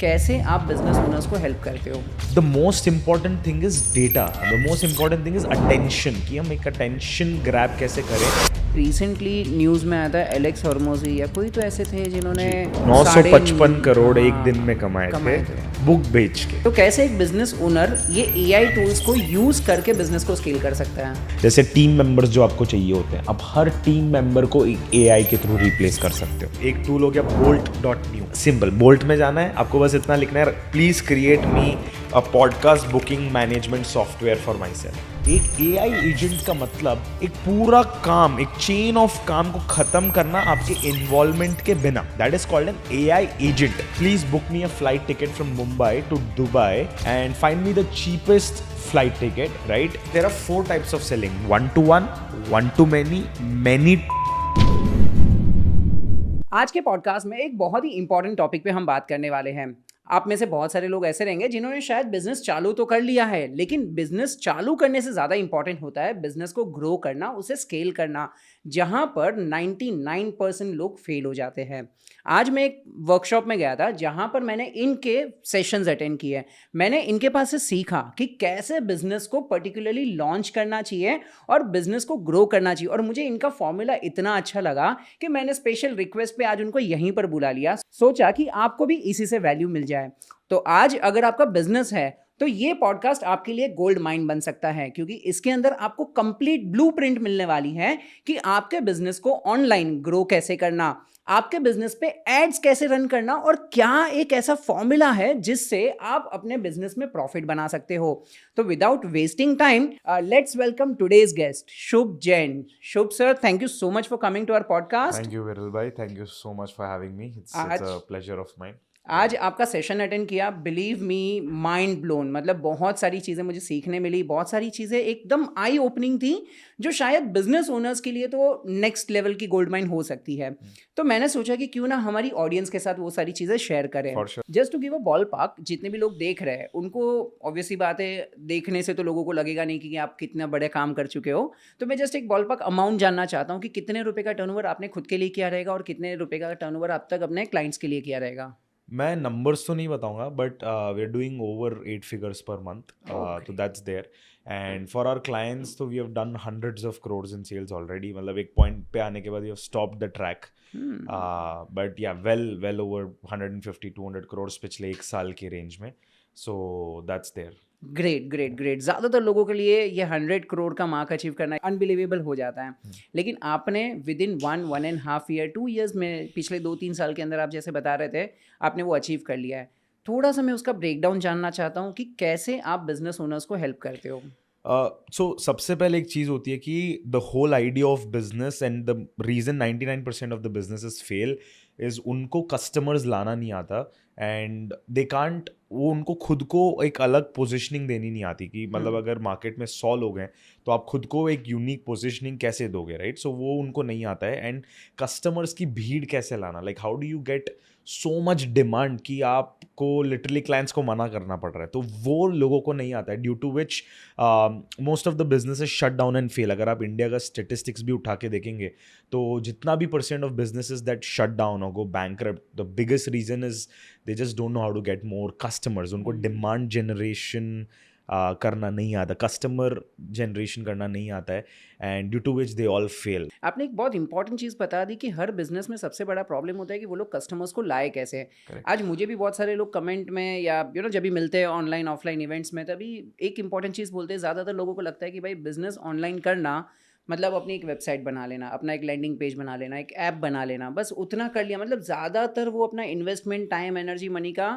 कैसे आप business owners को हेल्प करते हो? The most important thing is data. The most important thing is attention. कि हम एक attention grab कैसे करें. रिसेंटली न्यूज़ में आया था एलेक्स हॉर्मोजी या कोई तो ऐसे थे जिन्होंने 955 करोड़ एक हाँ, दिन में कमाए कमाए थे बुक बेच के. तो कैसे एक बिजनेस ओनर ये एआई टूल्स को यूज करके बिजनेस को स्केल कर सकता है? जैसे टीम मेंबर्स जो आपको चाहिए होते हैं, अब हर टीम मेंबर को एक एआई के थ्रू रिप्लेस कर सकते हो. एक टूल हो गया bolt.new. सिंपल, बोल्ट में जाना है, आपको बस इतना लिखना है, please create me a podcast booking management software for my self. एक एआई एजेंट का मतलब एक पूरा काम, एक चेन ऑफ काम को खत्म करना आपके इन्वॉल्वमेंट के बिना. That is called an AI agent. Please book me a flight ticket from Mumbai to Dubai and find me the cheapest flight ticket, right? There are 4 types of selling: one-to-one, one-to-many, many. आज के podcast में एक बहुत ही important topic पे हम बात करने वाले हैं. आप में से बहुत सारे लोग ऐसे रहेंगे जिन्होंने शायद बिजनेस चालू तो कर लिया है, लेकिन बिजनेस चालू करने से ज़्यादा इंपॉर्टेंट होता है बिजनेस को ग्रो करना, उसे स्केल करना, जहाँ पर 99% लोग फेल हो जाते हैं. आज मैं एक वर्कशॉप में गया था जहाँ पर मैंने इनके सेशंस अटेंड किए. मैंने इनके पास से सीखा कि कैसे बिजनेस को पर्टिकुलरली लॉन्च करना चाहिए और बिजनेस को ग्रो करना चाहिए, और मुझे इनका फॉर्मूला इतना अच्छा लगा कि मैंने स्पेशल रिक्वेस्ट पे आज उनको यहीं पर बुला लिया. सोचा कि आपको भी इसी से वैल्यू मिल जाए. तो आज अगर आपका बिजनेस है तो ये पॉडकास्ट आपके लिए गोल्ड माइन बन सकता है, क्योंकि इसके अंदर आपको कंप्लीट ब्लूप्रिंट मिलने वाली है कि आपके बिजनेस को ऑनलाइन ग्रो कैसे करना, आपके बिजनेस पे एड्स कैसे रन करना, और क्या एक ऐसा फॉर्मूला है जिससे आप अपने बिजनेस में प्रॉफिट बना सकते हो. तो without wasting time, let's welcome today's guest Shubh Jain. Shubh sir, thank you so much for coming to our podcast. Thank you, Viral bhai. Thank you so much for having me. It's a pleasure of mine. आज आपका session attend किया, believe me, mind blown. मतलब बहुत सारी चीज़ें मुझे सीखने मिली, बहुत सारी चीज़ें एकदम आई ओपनिंग थी, जो शायद बिजनेस ओनर्स के लिए तो नेक्स्ट लेवल की गोल्ड माइन हो सकती है. तो मैंने सोचा कि क्यों ना हमारी ऑडियंस के साथ वो सारी चीज़ें शेयर करें. Just to give a ball park, जितने भी लोग देख रहे हैं उनको ऑब्वियसली बात है, देखने से तो लोगों को लगेगा नहीं कि आप कितना बड़े काम कर चुके हो. तो मैं जस्ट एक बॉल पार्क अमाउंट जानना चाहता हूँ कि कितने रुपए का टर्नओवर आपने खुद के लिए किया रहेगा और कितने रुपए का टर्नओवर आप तक अपने क्लाइंट्स के लिए किया रहेगा. मैं नंबर्स तो नहीं बताऊंगा, but we are doing over 8 figures per month. तो that's there. And for our clients तो we have done hundreds of crores in sales already. मतलब एक पॉइंट पे आने के बाद we have stopped the track. But yeah well over 150-200 crores पिछले एक साल के रेंज में. So that's there. Great great great. ज़्यादातर लोगों के लिए ये 100 करोड़ का मार्क अचीव करना अनबिलीवेबल हो जाता है, लेकिन आपने विद इन 1.5 ईयर, 2 ईयर्स में, पिछले 2-3 साल के अंदर आप जैसे बता रहे थे, आपने वो अचीव कर लिया है. थोड़ा सा मैं उसका ब्रेकडाउन जानना चाहता हूँ कि कैसे आप बिजनेस ओनर्स को हेल्प करते हो. सो सबसे पहले एक चीज़ होती है कि the whole idea of business and the reason 99% of the businesses fail is उनको कस्टमर्स लाना नहीं आता, एंड दे कांट, वो उनको खुद को एक अलग पोजीशनिंग देनी नहीं आती कि मतलब अगर मार्केट में 100 लोग हैं तो आप खुद को एक यूनिक पोजीशनिंग कैसे दोगे, राइट? सो वो उनको नहीं आता है. एंड कस्टमर्स की भीड़ कैसे लाना, like how do you get so much demand कि आपको लिटरली क्लाइंट्स को मना करना पड़ रहा है, तो वो लोगों को नहीं आता है. Due to which most of the businesses shut down and fail. अगर आप इंडिया का स्टेटिस्टिक्स भी उठा के देखेंगे तो जितना भी % of businesses that shut down और go bankrupt, the biggest reason is they just don't know how to get more customers. उनको डिमांड जनरेशन करना नहीं आता, कस्टमर जनरेशन करना नहीं आता है, and due to which they all fail. आपने एक बहुत इंपॉर्टेंट चीज़ बता दी कि हर बिजनेस में सबसे बड़ा प्रॉब्लम होता है कि वो लोग कस्टमर्स को लाए कैसे. आज मुझे भी बहुत सारे लोग कमेंट में या जब भी मिलते हैं ऑनलाइन ऑफलाइन इवेंट्स में, तभी एक इंपॉर्टेंट चीज़ बोलते हैं. ज़्यादातर लोगों को लगता है कि भाई बिजनेस ऑनलाइन करना मतलब अपनी एक वेबसाइट बना लेना, अपना एक लैंडिंग पेज बना लेना, एक ऐप बना लेना, बस उतना कर लिया. मतलब ज़्यादातर वो अपना इन्वेस्टमेंट, टाइम, एनर्जी, मनी का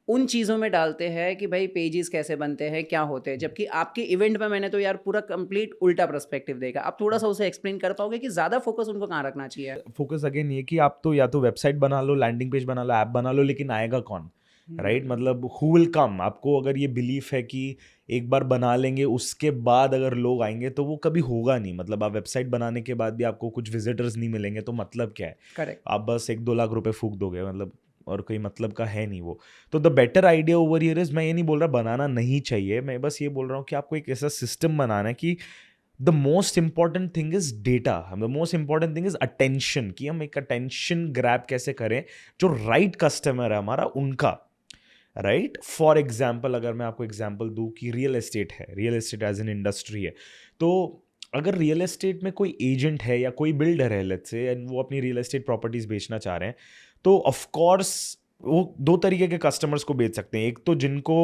उन चीज़ों में डालते हैं कि भाई पेजेस कैसे बनते हैं, क्या होते हैं. जबकि आपके इवेंट में मैंने तो यार पूरा कंप्लीट उल्टा पर्सपेक्टिव देखा. आप थोड़ा सा उसे एक्सप्लेन कर पाओगे कि ज़्यादा फोकस उनको कहाँ रखना चाहिए? फोकस अगेन ये कि आप तो या तो वेबसाइट बना लो, लैंडिंग पेज बना लो, ऐप बना लो, लेकिन आएगा कौन, राइट? मतलब हु विल कम. आपको अगर ये बिलीफ है कि एक बार बना लेंगे उसके बाद अगर लोग आएंगे, तो वो कभी होगा नहीं. मतलब आप वेबसाइट बनाने के बाद भी आपको कुछ विजिटर्स नहीं मिलेंगे तो मतलब क्या है? करेक्ट. आप बस 1-2 लाख रुपए फूंक दोगे, मतलब और कोई मतलब का है नहीं वो. तो the better idea over here is, मैं ये नहीं बोल रहा बनाना नहीं चाहिए, मैं बस ये बोल रहा हूँ कि आपको एक ऐसा सिस्टम बनाना है कि the most important thing is data, the most important thing is attention, कि हम एक अटेंशन ग्रैब कैसे करें जो राइट कस्टमर है हमारा उनका. राइट? फॉर एग्जाम्पल अगर मैं आपको एग्जाम्पल दूं कि रियल एस्टेट है, real estate as an industry है, तो अगर रियल एस्टेट में कोई एजेंट है या कोई बिल्डर है लेट्स से, एंड वो अपनी रियल एस्टेट प्रॉपर्टीज बेचना चाह रहे हैं, तो ऑफ कोर्स वो दो तरीके के कस्टमर्स को बेच सकते हैं। एक तो जिनको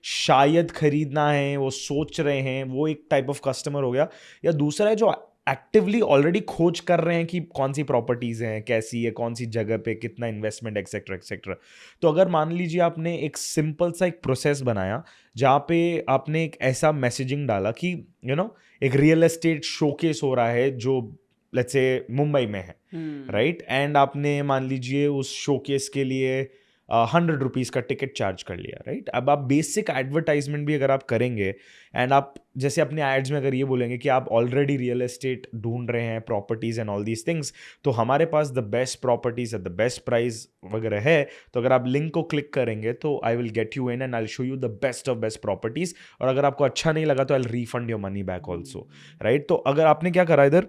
शायद खरीदना है, वो सोच रहे हैं, वो एक टाइप ऑफ कस्टमर हो गया, या दूसरा है जो एक्टिवली ऑलरेडी खोज कर रहे हैं कि कौन सी प्रॉपर्टीज हैं, कैसी है, कौन सी जगह पे कितना इन्वेस्टमेंट, एक्सेट्रा एक्सेट्रा। तो अगर मान लीजिए आपने एक सिंपल सा एक प्रोसेस बनाया जहाँ पे आपने एक ऐसा मैसेजिंग डाला कि एक रियल एस्टेट शोकेस हो रहा है जो लेट्स से मुंबई में है, राइट? एंड आपने मान लीजिए उस शोकेस के लिए 100 रुपीज़ का टिकट चार्ज कर लिया, राइट? अब आप बेसिक एडवर्टाइजमेंट भी अगर आप करेंगे, एंड आप जैसे अपने एड्स में अगर ये बोलेंगे कि आप ऑलरेडी रियल एस्टेट ढूंढ रहे हैं, properties and all these things, तो हमारे पास the best properties at the best price वगैरह है, तो अगर आप लिंक को क्लिक करेंगे तो I will get you in and I will show you the best of best properties, और अगर आपको अच्छा नहीं लगा तो I will refund your money back also, right? तो अगर आपने क्या करा इधर,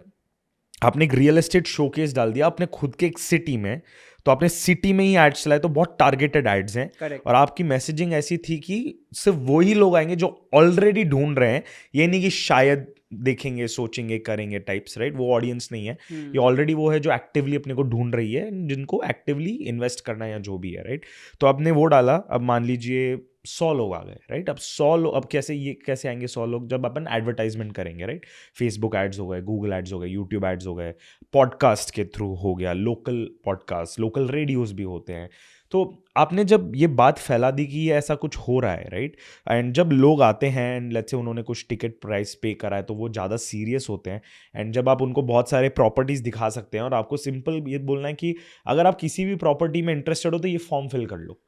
आपने एक रियल एस्टेट शोकेस डाल दिया अपने खुद के एक सिटी में, तो आपने सिटी में ही एड्स चलाए, तो बहुत टारगेटेड एड्स हैं। Correct. और आपकी मैसेजिंग ऐसी थी कि सिर्फ वही लोग आएंगे जो ऑलरेडी ढूंढ रहे हैं, ये नहीं कि शायद देखेंगे, सोचेंगे, करेंगे टाइप्स, राइट? वो ऑडियंस नहीं है, ये ऑलरेडी वो है जो एक्टिवली अपने को ढूंढ रही है, जिनको एक्टिवली इन्वेस्ट करना है या जो भी है, राइट? तो आपने वो डाला, अब मान लीजिए 100 लोग आ गए, राइट? अब 100 लोग, अब कैसे आएंगे 100 लोग? जब अपन एडवर्टाइजमेंट करेंगे, राइट? फेसबुक एड्स हो गए, गूगल एड्स हो गए, यूट्यूब एड्स हो गए, पॉडकास्ट के थ्रू हो गया, लोकल पॉडकास्ट, लोकल रेडियोज भी होते हैं। तो आपने जब ये बात फैला दी कि ये ऐसा कुछ हो रहा है, राइट? एंड जब लोग आते हैं एंड लेट्स से उन्होंने कुछ टिकट प्राइस पे करा है, तो वो ज़्यादा सीरियस होते हैं। एंड जब आप उनको बहुत सारे प्रॉपर्टीज दिखा सकते हैं, और आपको सिंपल ये बोलना है कि अगर आप किसी भी प्रॉपर्टी में इंटरेस्टेड हो तो ये फॉर्म फिल कर लो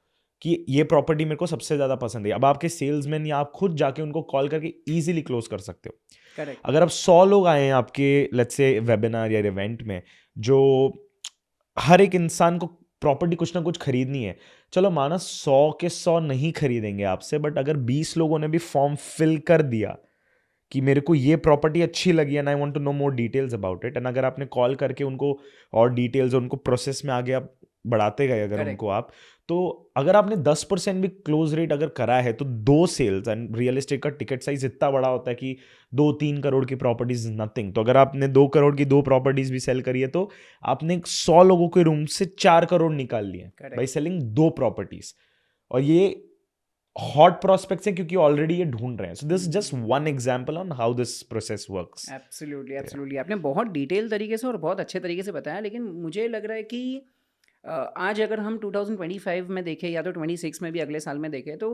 कि ये प्रॉपर्टी मेरे को सबसे ज़्यादा पसंद है। अब आपके सेल्समैन या आप खुद जाके उनको कॉल करके ईजिली क्लोज कर सकते हो। करेक्ट। अगर अब 100 लोग आए हैं आपके लेट्स से वेबिनार या इवेंट में, जो हर एक इंसान को प्रॉपर्टी कुछ ना कुछ खरीदनी है, चलो माना 100 के 100 नहीं खरीदेंगे आपसे, बट अगर 20 लोगों ने भी फॉर्म फिल कर दिया कि मेरे को ये प्रॉपर्टी अच्छी लगी and I want to know more details about it, and अगर आपने कॉल करके उनको और डिटेल्स, उनको प्रोसेस में आगे आप बढ़ाते गए अगर Correct. उनको आप, तो अगर आपने 10% भी क्लोज रेट अगर करा है, तो 2 सेल्स, एंड रियल एस्टेट का टिकट साइज इतना बड़ा होता है कि 2-3 करोड़ की प्रॉपर्टीज इज नथिंग। तो अगर आपने 2 करोड़ की 2 प्रॉपर्टीज भी सेल करी है, तो आपने 100 लोगों के रूम से 4 करोड़ निकाल लिए Correct. By selling 2 properties. और ये हॉट प्रोस्पेक्ट्स हैं क्योंकि ऑलरेडी ये ढूंढ रहे हैं। So this just one example on how this process works. Absolutely, absolutely. आपने बहुत डिटेल तरीके से और बहुत अच्छे तरीके से बताया, लेकिन मुझे लग रहा है कि आज अगर हम 2025 में देखें या तो 26 में भी अगले साल में देखें, तो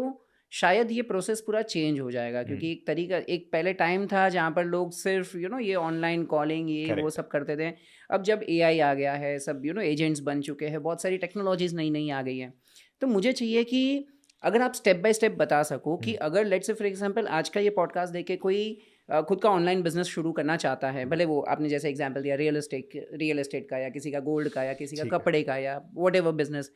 शायद ये प्रोसेस पूरा चेंज हो जाएगा, क्योंकि एक तरीका, एक पहले टाइम था जहाँ पर लोग सिर्फ ये ऑनलाइन कॉलिंग ये वो सब करते थे। अब जब AI आ गया है, सब एजेंट्स बन चुके हैं, बहुत सारी टेक्नोलॉजीज नई नई आ गई हैं। तो मुझे चाहिए कि अगर आप स्टेप बाय स्टेप बता सको कि अगर लेट्स से फॉर एग्जांपल आज का ये पॉडकास्ट देख के कोई खुद का ऑनलाइन बिजनेस शुरू करना चाहता है, भले वो आपने जैसे एग्जांपल दिया रियल एस्टेट का, या किसी का गोल्ड का, या किसी का कपड़े का, या व्हाटएवर बिजनेस,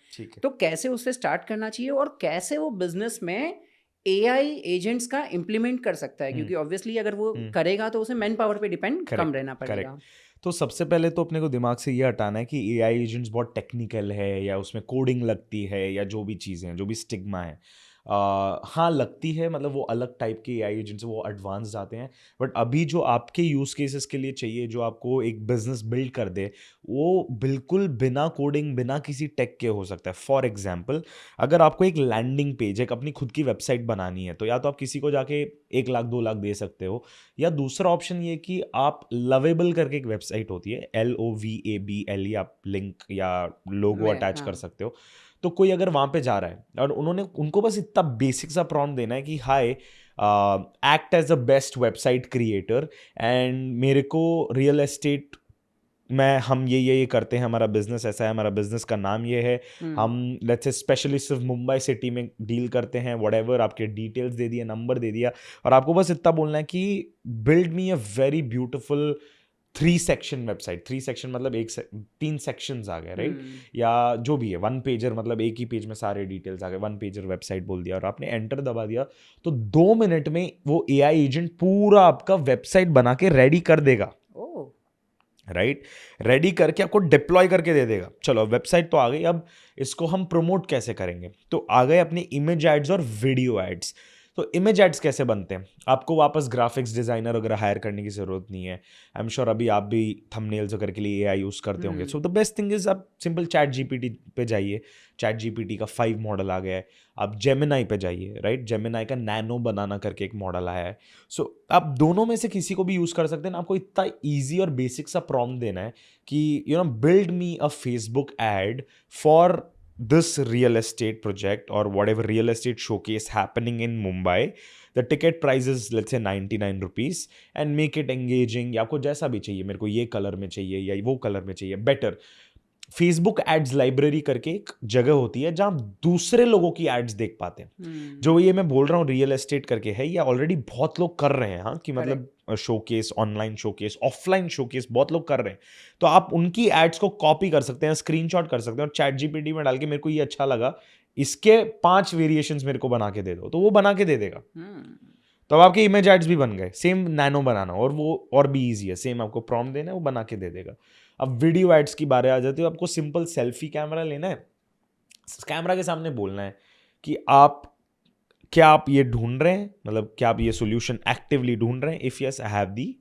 तो कैसे उससे स्टार्ट करना चाहिए और कैसे वो बिजनेस में AI एजेंट्स का इम्प्लीमेंट कर सकता है, क्योंकि ऑब्वियसली अगर वो करेगा तो उसे मैन पावर पे डिपेंड कम रहना पड़ेगा। तो सबसे पहले तो अपने को दिमाग से ये हटाना है कि AI एजेंट्स बहुत टेक्निकल है, या उसमें कोडिंग लगती है, या जो भी चीज़ें हैं, जो भी स्टिग्मा है, हाँ लगती है, मतलब वो अलग टाइप के AI एजेंट्स, वो एडवांस जाते हैं। बट अभी जो आपके यूज़ केसेस के लिए चाहिए, जो आपको एक बिजनेस बिल्ड कर दे, वो बिल्कुल बिना कोडिंग, बिना किसी टेक के हो सकता है। फॉर एग्जाम्पल, अगर आपको एक लैंडिंग पेज, एक अपनी खुद की वेबसाइट बनानी है, तो या तो आप किसी को जाके 1 लाख 2 लाख दे सकते हो, या दूसरा ऑप्शन ये कि आप लवेबल करके एक वेबसाइट होती है, LOVABLE, आप लिंक या लोगो अटैच कर सकते हो। तो कोई अगर वहाँ पे जा रहा है और उनको बस इतना बेसिक सा प्रॉम्प्ट देना है कि hi, act as a best website creator, and मेरे को रियल एस्टेट में हम ये करते हैं, हमारा बिजनेस ऐसा है, हमारा बिजनेस का नाम ये है, हम लेट्स से स्पेशली सिर्फ मुंबई सिटी में डील करते हैं, व्हाटएवर, आपके डिटेल्स दे दिया, नंबर दे दिया, और आपको बस इतना बोलना है कि build me a very beautiful 3 section website. 3 section मतलब 3 सेक्शंस आ गए, राइट? या जो भी है 1 पेजर, मतलब एक ही पेज में सारे डिटेल्स आ गए, 1 पेजर वेबसाइट बोल दिया, और आपने एंटर दबा दिया, तो 2 मिनट में वो AI एजेंट पूरा आपका वेबसाइट बना के रेडी कर देगा, राइट, रेडी करके आपको डिप्लॉय करके दे देगा। चलो वेबसाइट तो आ गई, अब इसको हम प्रमोट कैसे करेंगे? तो आ गए अपनी इमेज एड्स और वीडियो एड्स। तो इमेज एड्स कैसे बनते हैं? आपको वापस ग्राफिक्स डिजाइनर वगैरह हायर करने की जरूरत नहीं है। आई एम श्योर अभी आप भी थंबनेल्स वगैरह के लिए एआई यूज करते होंगे। So the best thing is आप सिंपल चैट जीपीटी पे जाइए, चैट जीपीटी का 5 मॉडल आ गया है। आप जेमिनाई पे जाइए, राइट, जेमिनाई का नैनो बनाना करके एक मॉडल आया है। सो आप दोनों में से किसी को भी यूज कर सकते हैं। आपको इतना ईजी और बेसिक सा प्रॉम्प्ट देना है कि build me a Facebook ad for this real estate project or whatever real estate showcase happening in Mumbai. The ticket price is let's say 99 rupees and make it engaging. या आपको जैसा भी चाहिए, मेरे को ये कलर में चाहिए या वो कलर में चाहिए, बेटर। फेसबुक एड्स लाइब्रेरी करके एक जगह होती है जहां दूसरे लोगों की एड्स देख पाते हैं। जो ये मैं बोल रहा हूँ रियल एस्टेट करके है, ये ऑलरेडी बहुत लोग कर रहे हैं। हाँ, कि मतलब showcase, online showcase, offline showcase बहुत लोग कर रहे हैं। तो आप उनकी एड्स को कॉपी कर सकते हैं, स्क्रीनशॉट कर सकते हैं और चैट जीपीटी में डाल के मेरे को ये अच्छा लगा, इसके 5 वेरिएशंस मेरे को बना के दे दो, तो वो बना के दे देगा। तो अब आपके इमेज एड्स भी बन गए। सेम नैनो बनाना और वो और भी ईजी है, सेम आपको प्रॉम्प्ट देना है, वो बना के दे देगा। अब वीडियो एड्स की बारे आ जाती है। आपको सिंपल सेल्फी कैमरा लेना है, कैमरा के सामने बोलना है कि क्या आप ये ढूंढ रहे हैं, मतलब क्या आप ये सोल्यूशन एक्टिवली ढूंढ रहे हैं? If yes, I have the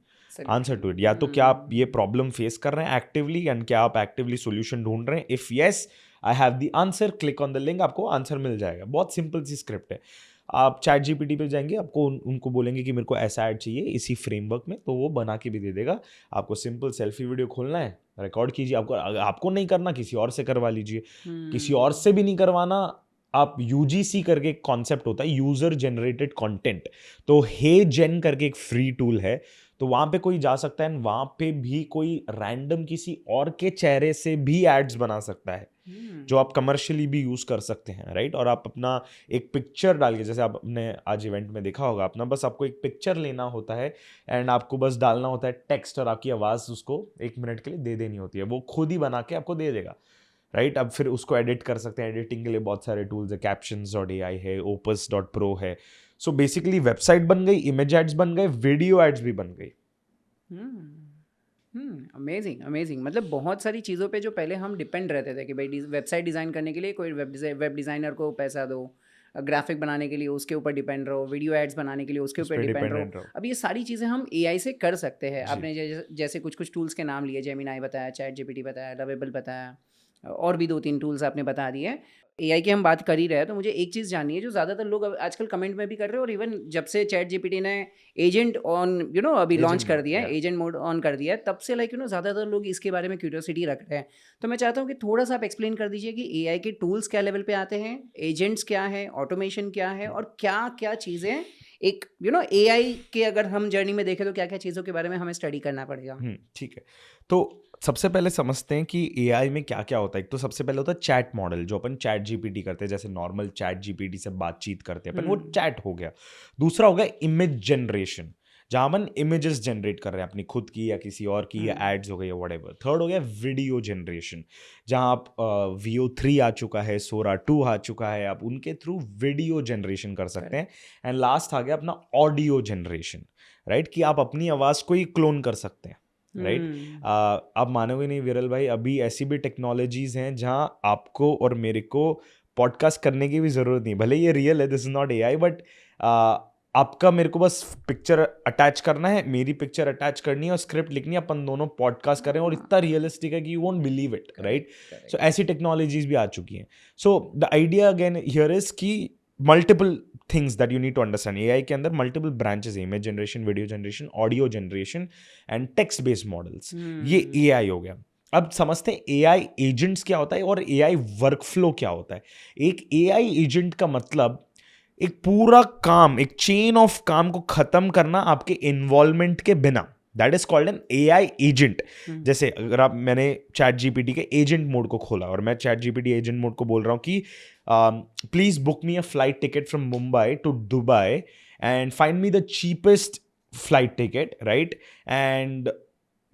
answer to it. या तो क्या आप ये प्रॉब्लम फेस कर रहे हैं एक्टिवली, एंड क्या आप एक्टिवली सोल्यूशन ढूंढ रहे हैं? If yes, I have the answer, click on the link, आपको आंसर मिल जाएगा। बहुत सिंपल सी स्क्रिप्ट है। आप चैट जीपीटी पे जाएंगे, आपको उनको बोलेंगे कि मेरे को ऐसा ऐड चाहिए इसी फ्रेमवर्क में, तो वो बना के भी दे देगा। आपको सिंपल सेल्फी वीडियो खोलना है, रिकॉर्ड कीजिए। आपको नहीं करना, किसी और से करवा लीजिए। किसी और से भी नहीं करवाना, आप यूजीसी करके एक कॉन्सेप्ट होता है, यूजर जनरेटेड कंटेंट। तो हे जेन करके एक फ्री टूल है, तो वहां पे कोई जा सकता है, वहां पे भी कोई रैंडम किसी और के चेहरे से भी एड्स बना सकता है, जो आप कमर्शियली भी यूज कर सकते हैं, राइट। और आप अपना एक पिक्चर डाल के, जैसे आपने आज इवेंट में देखा होगा, अपना बस आपको एक पिक्चर लेना होता है एंड आपको बस डालना होता है टेक्स्ट, और आपकी आवाज उसको 1 मिनट के लिए दे देनी होती है, वो खुद ही बना के आपको दे देगा, राइट। अब फिर उसको एडिट कर सकते हैं। एडिटिंग के लिए बहुत सारे टूल्स है, captions.ai है, opus.pro है। सो बेसिकली वेबसाइट बन गई, इमेज एड्स बन गए, वीडियो एड्स भी बन गई। Amazing amazing. मतलब बहुत सारी चीज़ों पे जो पहले हम डिपेंड रहते थे कि भाई वेबसाइट डिज़ाइन करने के लिए कोई वेब डिज़ाइनर को पैसा दो, ग्राफिक बनाने के लिए उसके ऊपर डिपेंड रहो, वीडियो एड्स बनाने के लिए उसके ऊपर डिपेंड रहो। अब ये सारी चीज़ें हम एआई से कर सकते हैं। आपने जैसे कुछ कुछ टूल्स के नाम लिए, जेमिनाई बताया, चैट जीपीटी बताया, लवेबल बताया, और भी 2-3 टूल्स आपने बता दिए। एआई की हम बात कर ही रहे हैं, तो मुझे एक चीज़ जाननी है जो ज़्यादातर लोग आजकल कमेंट में भी कर रहे हैं, और इवन जब से चैट जीपीटी ने एजेंट ऑन अभी लॉन्च कर दिया है, एजेंट मोड ऑन कर दिया है, तब से ज़्यादातर लोग इसके बारे में क्यूरियोसिटी रख रहे हैं। तो मैं चाहता हूँ कि थोड़ा सा आप एक्सप्लेन कर दीजिए कि एआई के टूल्स क्या लेवल पे आते हैं, एजेंट्स क्या है, ऑटोमेशन क्या है, और क्या क्या चीज़ें एक एआई के अगर हम जर्नी में देखें तो क्या क्या चीज़ों के बारे में हमें स्टडी करना पड़ेगा। ठीक है, तो सबसे पहले समझते हैं कि एआई में क्या क्या होता है। तो सबसे पहले होता है चैट मॉडल, जो अपन चैट जीपीटी करते हैं, जैसे नॉर्मल चैट जीपीटी से बातचीत करते हैं अपन, वो चैट हो गया। दूसरा हो गया इमेज जनरेशन, जहां अपन इमेजेस जनरेट कर रहे हैं अपनी खुद की या किसी और की, या एड्स हो गई या व्हाटएवर। थर्ड हो गया वीडियो जनरेशन, जहां आप VO3 आ चुका है, सोरा 2 आ चुका है, आप उनके थ्रू वीडियो जनरेशन कर सकते हैं। एंड लास्ट आ गया अपना ऑडियो जनरेशन, राइट, कि आप अपनी आवाज को ही क्लोन कर सकते हैं, राइट। आप मानोगे नहीं विरल भाई, अभी ऐसी भी टेक्नोलॉजीज हैं जहां आपको और मेरे को पॉडकास्ट करने की भी जरूरत नहीं, भले ये रियल है, this is not AI, but आपका मेरे को बस पिक्चर अटैच करना है, मेरी पिक्चर अटैच करनी है और स्क्रिप्ट लिखनी है, अपन दोनों पॉडकास्ट कर रहे हैं और इतना रियलिस्टिक है कि you won't believe it, right. So ऐसी टेक्नोलॉजीज भी आ चुकी हैं। So the idea again here is कि multiple things that you need to understand. AI के अंदर मल्टीपल ब्रांचेस है, image generation, video generation, audio generation and text based models. ये एआई हो गया। अब समझते हैं एआई एजेंट्स क्या होता है और एआई वर्कफ्लो क्या होता है। एक एआई एजेंट का मतलब एक पूरा काम, एक चेन ऑफ काम को खत्म करना आपके इन्वॉल्वमेंट के बिना, that is called an AI agent. जैसे अगर मैंने चैट जीपीटी के एजेंट मोड को खोला और मैं चैट जीपीटी एजेंट मोड को बोल रहा हूँ कि please book me a flight ticket from Mumbai to Dubai and find me the cheapest flight ticket, right, and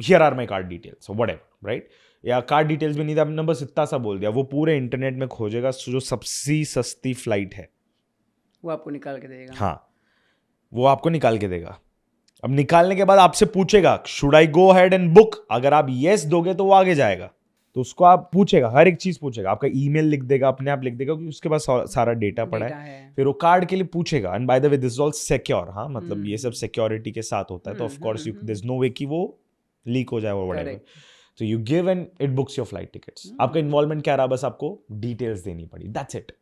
here are my card details, whatever, right. या कार्ड डिटेल्स भी नहीं था, आपने बस इतना सा बोल दिया, वो पूरे इंटरनेट में खोजेगा जो सबसे सस्ती फ्लाइट है, वो आपको निकाल के देगा। हाँ, वो आपको निकाल के देगा। अब निकालने के बाद आपसे पूछेगा should I go ahead and book, अगर आप यस दोगे तो वो आगे जाएगा, तो उसको आप पूछेगा, हर एक चीज पूछेगा, आपका ईमेल लिख देगा, अपने आप लिख देगा क्योंकि उसके पास सारा डेटा पड़ा डेटा है। है। फिर वो कार्ड के लिए पूछेगा, and by the way this is all secure, हाँ मतलब ये सब सिक्योरिटी के साथ होता है, तो of course there is no way कि वो लीक हो जाए और व्हाटएवर। करेक्ट। तो you give and it books your flight tickets. आपका इन्वॉल्वमेंट क्या रहा, बस आपको डिटेल्स देनी पड़ी, दैट्स इट।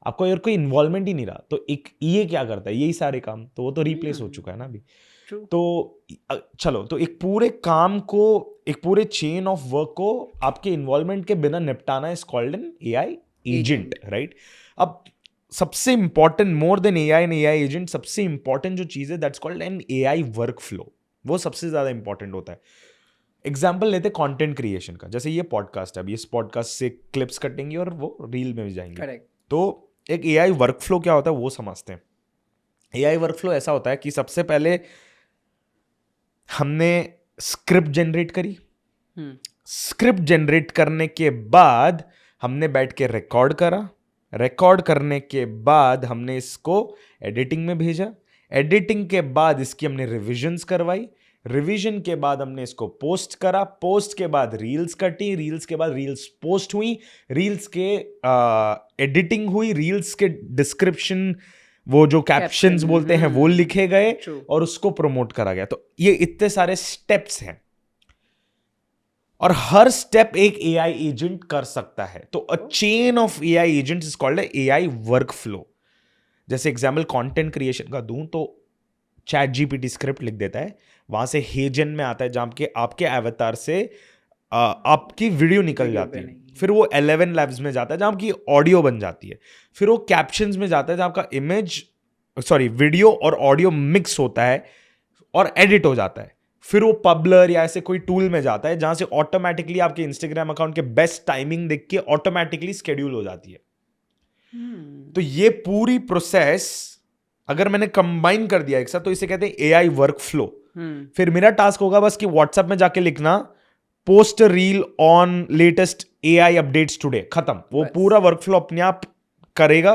आपको और कोई इन्वॉल्वमेंट ही नहीं रहा, तो एक ये क्या करता है, यही सारे काम, तो वो तो रिप्लेस हो चुका है ना अभी। ट्रू। तो चलो, तो एक पूरे काम को, एक पूरे चेन ऑफ वर्क को आपके इन्वॉल्वमेंट के बिना निपटाना is called an AI agent, right? अब सबसे important, more than AI and AI agent, सबसे इंपॉर्टेंट जो चीज है that's called an AI work flow, वो सबसे ज्यादा इंपॉर्टेंट होता है। एग्जाम्पल लेते कंटेंट क्रिएशन का, जैसे ये पॉडकास्ट है, अब इस पॉडकास्ट से क्लिप्स कटेंगे और वो रील में भी जाएंगे। करेक्ट। तो एक एआई वर्क फ्लो क्या होता है वो समझते हैं। एआई वर्क फ्लो ऐसा होता है कि सबसे पहले हमने स्क्रिप्ट जनरेट करी, स्क्रिप्ट जनरेट करने के बाद हमने बैठ के रिकॉर्ड करा, रिकॉर्ड करने के बाद हमने इसको एडिटिंग में भेजा, एडिटिंग के बाद इसकी हमने रिविजन्स करवाई, रिवीजन के बाद हमने इसको पोस्ट करा, पोस्ट के बाद रील्स कटी, रील्स के बाद रील्स पोस्ट हुई, रील्स के एडिटिंग हुई, रील्स के डिस्क्रिप्शन, वो जो कैप्शंस बोलते हैं वो लिखे गए True. और उसको प्रमोट करा गया। तो ये इतने सारे स्टेप्स हैं और हर स्टेप एक एआई एजेंट कर सकता है। तो a chain of AI agents is called AI work flow. जैसे एग्जाम्पल कंटेंट क्रिएशन का दूं तो चैट जीपीटी स्क्रिप्ट लिख देता है, वहां से हेजन में आता है जहां के आपके एवतार से आपकी वीडियो निकल जाती है, फिर वो 11 लैब्स में जाता है जहां की ऑडियो बन जाती है, फिर वो कैप्शंस में जाता है जहां का वीडियो और ऑडियो मिक्स होता है और एडिट हो जाता है, फिर वो पब्लर या ऐसे कोई टूल में जाता है जहां से ऑटोमेटिकली आपके इंस्टाग्राम अकाउंट के बेस्ट टाइमिंग देख के ऑटोमेटिकली स्केड्यूल हो जाती है। तो ये पूरी प्रोसेस अगर मैंने कंबाइन कर दिया एक साथ तो इसे कहते हैं एआई वर्क फ्लो। फिर मेरा टास्क होगा बस कि व्हाट्सएप में जाके लिखना post reel on latest AI updates today, खत्म। वो पूरा वर्क फ्लो अपने आप करेगा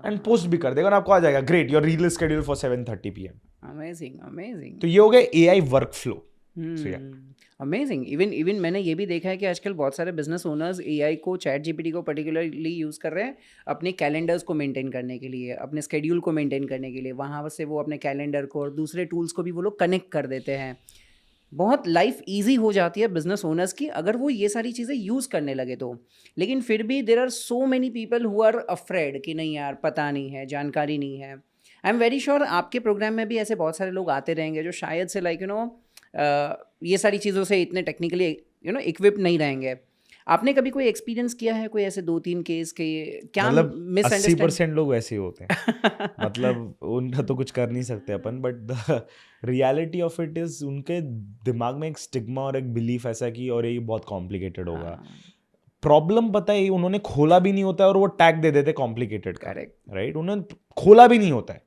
एंड पोस्ट भी कर देगा और आपको आ जाएगा great, your reel is scheduled for 7:30 PM। Amazing amazing. तो ये हो गया AI work flow. Amazing. Even मैंने ये भी देखा है कि आजकल बहुत सारे बिजनेस ओनर्स एआई को, चैट जीपीटी को पर्टिकुलरली यूज़ कर रहे हैं अपने कैलेंडर्स को मेंटेन करने के लिए, अपने स्केड्यूल को मेंटेन करने के लिए। वहाँ से वो अपने कैलेंडर को और दूसरे टूल्स को भी वो लोग कनेक्ट कर देते हैं। बहुत लाइफ इजी हो जाती है बिजनेस ओनर्स की अगर वो ये सारी चीज़ें यूज़ करने लगे तो। लेकिन फिर भी there are so many people who are afraid कि नहीं यार, पता नहीं है, जानकारी नहीं है। आई एम वेरी श्योर आपके प्रोग्राम में भी ऐसे बहुत सारे लोग आते रहेंगे जो शायद से लाइक ये सारी चीज़ों से इतने टेक्निकली इक्विप नहीं रहेंगे। आपने कभी कोई एक्सपीरियंस किया है, कोई ऐसे 2-3 केस के? क्या मतलब मिसअंडरस्टैंड? 80% लोग वैसे ही होते हैं मतलब उनका तो कुछ कर नहीं सकते अपन, but the reality of it is उनके दिमाग में एक स्टिग्मा और एक बिलीफ ऐसा है कि और ये बहुत कॉम्प्लिकेटेड होगा। प्रॉब्लम पता है उन्होंने खोला भी नहीं होता है और वो टैग दे देते कॉम्प्लिकेटेड का, राइट? उन्होंने खोला भी नहीं होता है।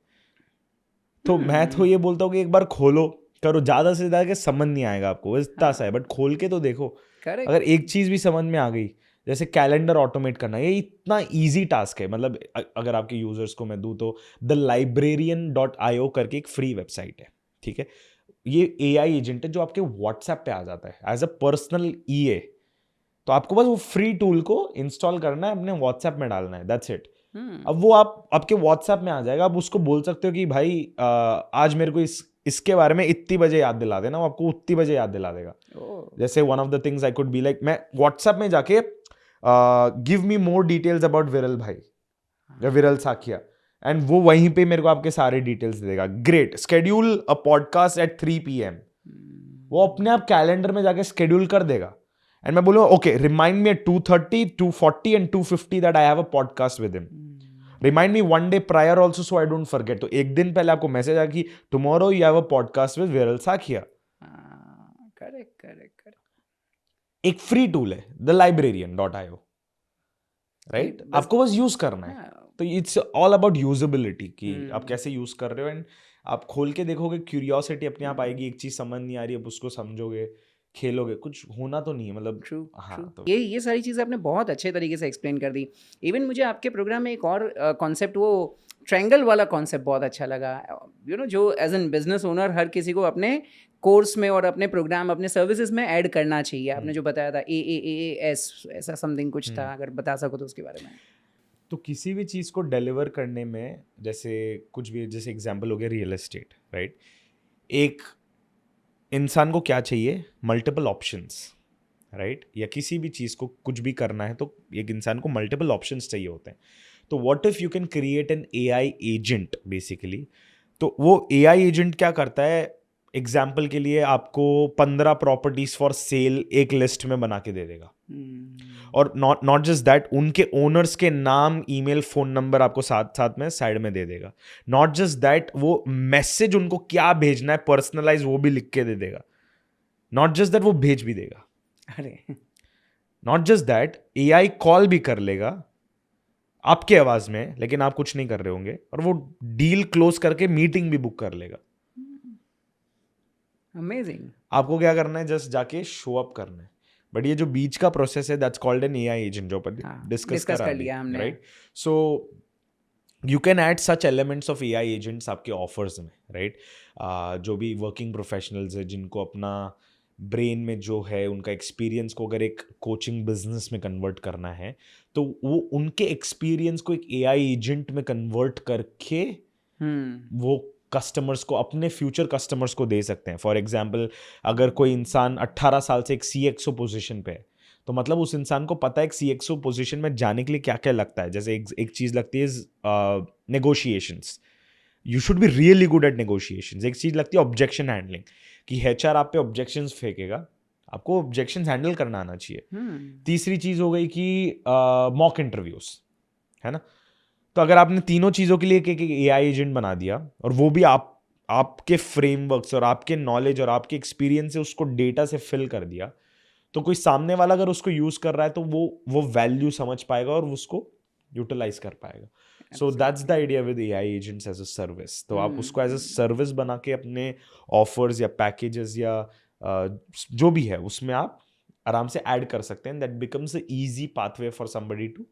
तो मैं तो ये बोलता हूँ कि एक बार खोलो, करो, ज्यादा से ज्यादा समझ नहीं आएगा आपको, इतना सा है, बट खोल के तो देखो। अगर एक चीज भी समझ में आ गई, जैसे कैलेंडर ऑटोमेट करना, ये इतना इजी टास्क है। मतलब अगर आपके यूजर्स को मैं दूं तो द librarian.io करके एक फ्री वेबसाइट है, ठीक है? ये एआई एजेंट है जो आपके व्हाट्सएप पे आ जाता है एज अ पर्सनल ईए। तो आपको बस वो फ्री टूल को इंस्टॉल करना है, अपने व्हाट्सएप में डालना है, दैट्स इट। अब वो आपके व्हाट्सएप में आ जाएगा। आप उसको बोल सकते हो कि भाई आज मेरे को इसके बारे में इतनी बजे याद दिला देना, वो आपको उतनी बजे याद दिला देगा। जैसे one of the things I could be like, मैं व्हाट्सएप में जाके give me more details about विरल भाई या विरल साखिया, एंड वो वहीं पे मेरे को आपके सारे डिटेल्स दे देगा। Great, schedule a podcast at 3 PM। वो अपने आप कैलेंडर में जाके स्केड्यूल कर देगा एंड मैं बोलूंगा okay, remind me at 2:30, 2:40 and 2:50 that I have a podcast with him. Remind me one day prior also so I don't forget. तो एक दिन पहले आपको मैसेज आया कि tomorrow you have a podcast with विरल साखिया। करेक्ट। एक फ्री टूल है द librarian.io, राइट? आपको बस यूज करना है। तो इट्स ऑल अबाउट यूजेबिलिटी कि आप कैसे यूज कर रहे हो, एंड आप खोल के देखोगे, क्यूरियोसिटी अपने आप आएगी। एक चीज समझ नहीं आ रही है, आप उसको समझोगे, खेलोगे, कुछ होना तो नहीं है मतलब। हाँ, तो ये सारी चीज़ें आपने बहुत अच्छे तरीके से एक्सप्लेन कर दी। इवन मुझे आपके प्रोग्राम में एक और कॉन्सेप्ट वो ट्रायंगल वाला कॉन्सेप्ट बहुत अच्छा लगा, जो एज एन बिजनेस ओनर हर किसी को अपने कोर्स में और अपने प्रोग्राम, अपने सर्विसेज में ऐड करना चाहिए। आपने जो बताया था AAAS, ऐसा समथिंग कुछ था, अगर बता सको तो उसके बारे में। तो किसी भी चीज़ को डिलीवर करने में, जैसे कुछ भी, जैसे एग्जांपल हो गया रियल एस्टेट, राइट? एक इंसान को क्या चाहिए? Multiple options, right? या किसी भी चीज़ को कुछ भी करना है तो एक इंसान को मल्टीपल ऑप्शंस चाहिए होते हैं। तो what if you can create an AI agent basically. तो वो AI एजेंट क्या करता है? एग्जाम्पल के लिए आपको 15 प्रॉपर्टीज फॉर सेल एक लिस्ट में बना के दे देगा। और नॉट जस्ट दैट, उनके ओनर्स के नाम, ईमेल, फोन नंबर आपको साथ साथ में साइड में दे देगा। नॉट जस्ट दैट, वो मैसेज उनको क्या भेजना है पर्सनलाइज वो भी लिख के दे देगा। नॉट जस्ट दैट, वो भेज भी देगा। अरे not just that, AI call भी कर लेगा आपके आवाज में, लेकिन आप कुछ नहीं कर रहे होंगे, और वो डील क्लोज करके मीटिंग भी बुक कर लेगा। अमेजिंग। आपको क्या करना है? जस्ट जाके शो अप करना है। बट ये जो बीच का प्रोसेस है, that's called an AI agent, जो अपन डिस्कस डिस्कस करा कर अभी, लिया हमने। Right? So you can add such elements of AI agents आपके ऑफर्स में, राइट? जो भी वर्किंग प्रोफेशनल्स है, जिनको अपना ब्रेन में जो है उनका एक्सपीरियंस को अगर एक कोचिंग बिजनेस में कन्वर्ट करना है, तो वो उनके एक्सपीरियंस को एक AI एजेंट में कन्वर्ट करके वो कस्टमर्स को, अपने फ्यूचर कस्टमर्स को दे सकते हैं। फॉर एग्जाम्पल, अगर कोई इंसान 18 साल से एक CXO पोजीशन पे है, तो मतलब उस इंसान को पता है एक CXO पोजीशन में जाने के लिए क्या क्या लगता है। जैसे एक चीज़ लगती है negotiations, you should be really good at negotiations. एक चीज़ लगती है ऑब्जेक्शन हैंडलिंग, कि HR आप पे ऑब्जेक्शंस फेंकेगा, आपको ऑब्जेक्शंस हैंडल करना आना चाहिए। तीसरी चीज़ हो गई कि मॉक इंटरव्यूज, है ना? तो अगर आपने तीनों चीज़ों के लिए एक AI एजेंट बना दिया, और वो भी आपके फ्रेमवर्क्स और आपके नॉलेज और आपके एक्सपीरियंस से उसको डेटा से फिल कर दिया, तो कोई सामने वाला अगर उसको यूज कर रहा है तो वो वैल्यू समझ पाएगा और उसको यूटिलाइज कर पाएगा। So that's the idea with AI agents as a service. तो आप उसको एज अ सर्विस बना के अपने ऑफर्स या पैकेजेस या जो भी है उसमें आप आराम से ऐड कर सकते हैं। That becomes a easy pathway for somebody to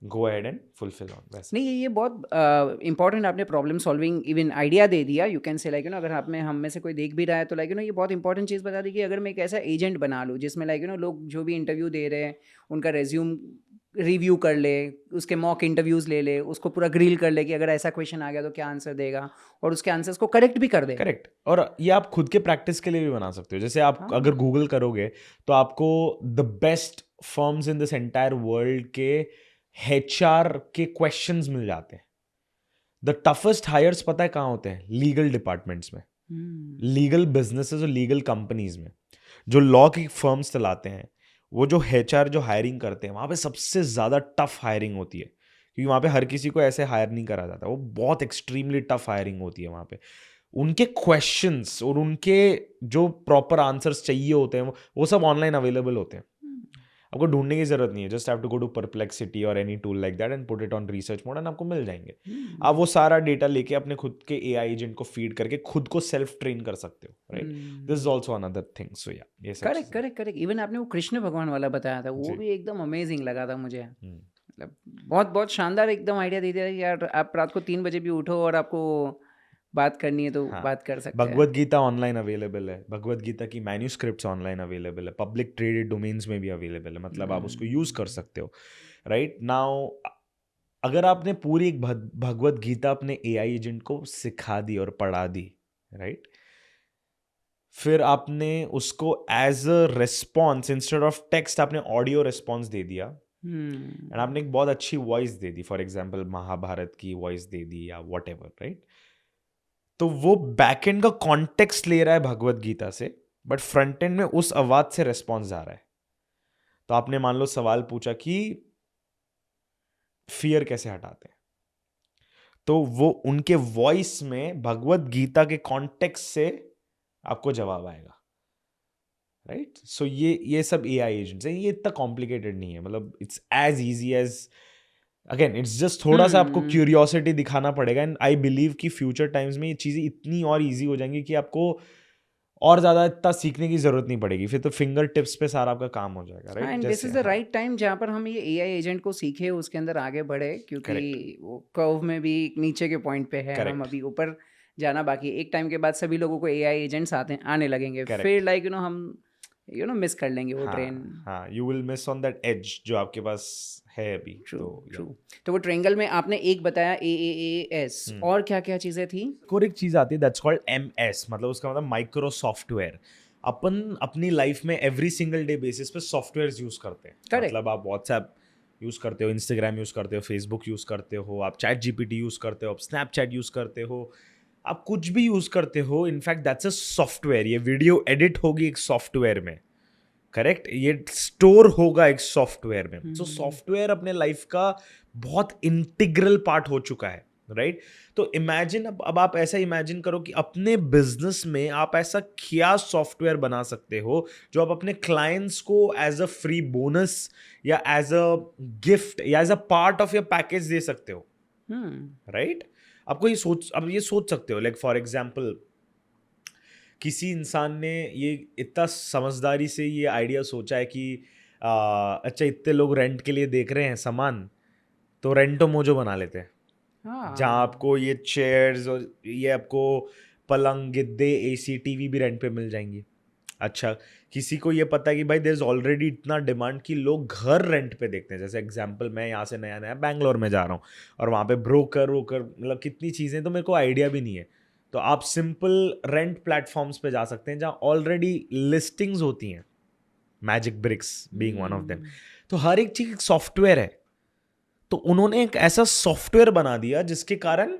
go ahead and fulfil on. वैसे नहीं, ये बहुत इंपॉर्टेंट आपने प्रॉब्लम सॉल्विंग इवन आइडिया दे दिया। यू कैन से अगर हम में से कोई देख भी रहा है तो ये बहुत इंपॉर्टेंट चीज़ बता दी कि अगर मैं एक ऐसा एजेंट बना लूँ जिसमें लोग जो भी इंटरव्यू दे रहे हैं उनका रेज्यूम रिव्यू कर ले, उसके मॉक इंटरव्यूज़ ले ले, उसको पूरा ग्रिल कर ले कि अगर ऐसा क्वेश्चन आ गया तो क्या आंसर देगा, और उसके आंसर्स को करेक्ट भी कर दे। करेक्ट। और ये आप खुद के प्रैक्टिस के लिए भी बना सकते हो। जैसे आप अगर गूगल करोगे तो आपको the best firms in this entire world के HR के क्वेश्चंस मिल जाते हैं। द टफेस्ट हायर्स पता है कहाँ होते हैं? लीगल डिपार्टमेंट्स में, लीगल बिजनेसेस और लीगल कंपनीज में, जो लॉ की फर्म्स चलाते हैं। वो जो HR जो हायरिंग करते हैं, वहाँ पे सबसे ज़्यादा टफ हायरिंग होती है, क्योंकि वहाँ पे हर किसी को ऐसे हायर नहीं करा जाता। वो बहुत एक्सट्रीमली टफ हायरिंग होती है वहाँ पे। उनके क्वेश्चंस और उनके जो प्रॉपर आंसर्स चाहिए होते हैं वो सब ऑनलाइन अवेलेबल होते हैं। आपको ढूंढने की जरूरत नहीं है। Just have to go to Perplexity और any tool like that and put it on research mode and आपको मिल जाएंगे। आप वो सारा डेटा लेके अपने खुद के AI एजेंट को फीड करके खुद को सेल्फ ट्रेन कर सकते हो, right? This is also another thing. So yeah, ये सब करेक्ट करेक्ट करेक्ट। इवन आपने वो कृष्ण भगवान वाला बताया था, वो भी एकदम अमेजिंग लगा था मुझे। मतलब बहुत बहुत शानदार एकदम आइडिया दे दिया कि यार आप रात को 3 बजे भी उठो और आपको बात करनी है तो बात कर सकते हैं। भगवत गीता ऑनलाइन अवेलेबल है, भगवत गीता की मैन्यूस्क्रिप्ट्स ऑनलाइन अवेलेबल है, पब्लिक ट्रेडेड डोमेन्स में भी अवेलेबल है। मतलब आप उसको यूज कर सकते हो, राइट? नाउ अगर आपने पूरी एक भगवत गीता अपने AI एजेंट को सिखा दी और पढ़ा दी, राइट? फिर आपने उसको as a response instead of text आपने ऑडियो रिस्पॉन्स दे दिया, एंड आपने एक बहुत अच्छी वॉइस दे दी, फॉर एग्जाम्पल महाभारत की वॉइस दे दी या वॉट एवर, राइट? तो वो बैकएंड का कॉन्टेक्स्ट ले रहा है भगवत गीता से, बट फ्रंट एंड में उस आवाज से रिस्पॉन्स आ रहा है। तो आपने मान लो सवाल पूछा कि फियर कैसे हटाते हैं, तो वो उनके वॉइस में भगवत गीता के कॉन्टेक्स्ट से आपको जवाब आएगा, राइट? सो ये सब AI एजेंट्स हैं। ये इतना कॉम्प्लिकेटेड नहीं है, मतलब it's as easy as, again it's just थोड़ा सा आपको क्यूरियोसिटी दिखाना पड़ेगा। एंड आई बिलीव कि फ्यूचर टाइम्स में ये चीज़ें इतनी और इजी हो जाएंगी कि आपको और ज़्यादा इतना सीखने की ज़रूरत नहीं पड़ेगी, फिर तो फिंगर टिप्स पे सारा आपका काम हो जाएगा, हाँ, राइट? एंड दिस जैसे इज़ द राइट टाइम जहाँ पर हम ये एआई एजेंट को सीखे, उसके अंदर आगे बढ़े, करेक्ट, क्योंकि वो कर्व में भी नीचे के पॉइंट पे है, हम करेक्ट, अभी ऊपर जाना बाकी है। एक टाइम के बाद सभी लोगों को एआई एजेंट्स आने लगेंगे, फिर करेक्ट। लाइक हम मिस कर लेंगे वो ट्रेन। हाँ, हाँ, you will miss on that edge जो आपके पास है अभी, ट्रू, तो या। ट्रू। तो वो ट्रायंगल में आपने एक बताया एएएएस, और क्या-क्या चीज़ें थी? और एक चीज़ आती है दैट्स कॉल्ड एमएस, मतलब उसका मतलब माइक्रो सॉफ्टवेयर। अपन अपनी लाइफ में एवरी सिंगल डे बेसिस पे सॉफ्टवेयर्स यूज़ करते हैं। करेक्ट। मतलब आप व्हाट्सएप यूज़ करते हो, इंस्टाग्राम यूज़ करते हो, फेसबुक यूज़ करते हो, आप चैट जीपीटी यूज़ करते हो, आप स्नैपचैट यूज़ करते हो, आप कुछ भी यूज़ करते हो, इनफैक्ट दैट्स अ सॉफ्टवेयर। ये वीडियो एडिट होगी एक सॉफ्टवेयर में, करेक्ट? ये स्टोर होगा एक सॉफ्टवेयर में। सो सॉफ्टवेयर अपने लाइफ का बहुत इंटीग्रल पार्ट हो चुका है, राइट? तो इमेजिन, अब आप ऐसा इमेजिन करो कि अपने बिजनेस में आप ऐसा क्या सॉफ्टवेयर बना सकते हो जो आप अपने क्लाइंट्स को एज अ फ्री बोनस या एज अ गिफ्ट या as a part of your package दे सकते हो, राइट? आपको ये सोच सकते हो, लाइक फॉर एग्जाम्पल किसी इंसान ने ये इतना समझदारी से ये आइडिया सोचा है कि अच्छा इतने लोग रेंट के लिए देख रहे हैं सामान, तो रेंटो मोजो बना लेते हैं, जहाँ हाँ। आपको ये चेयर्स और ये आपको पलंग, गद्दे, एसी, टीवी भी रेंट पे मिल जाएंगी। अच्छा, किसी को ये पता है कि भाई देयर इज ऑलरेडी इतना डिमांड कि लोग घर रेंट पे देखते हैं। जैसे एग्जांपल, मैं यहाँ से नया नया बैंगलोर में जा रहा हूँ और वहाँ पे ब्रोकर वोकर मतलब कितनी चीज़ें तो मेरे को आइडिया भी नहीं है। तो आप सिंपल रेंट प्लेटफॉर्म्स पे जा सकते हैं जहाँ ऑलरेडी लिस्टिंग्स होती हैं, Magic Bricks being one of them. तो हर एक चीज़ सॉफ्टवेयर है, तो उन्होंने एक ऐसा सॉफ्टवेयर बना दिया जिसके कारण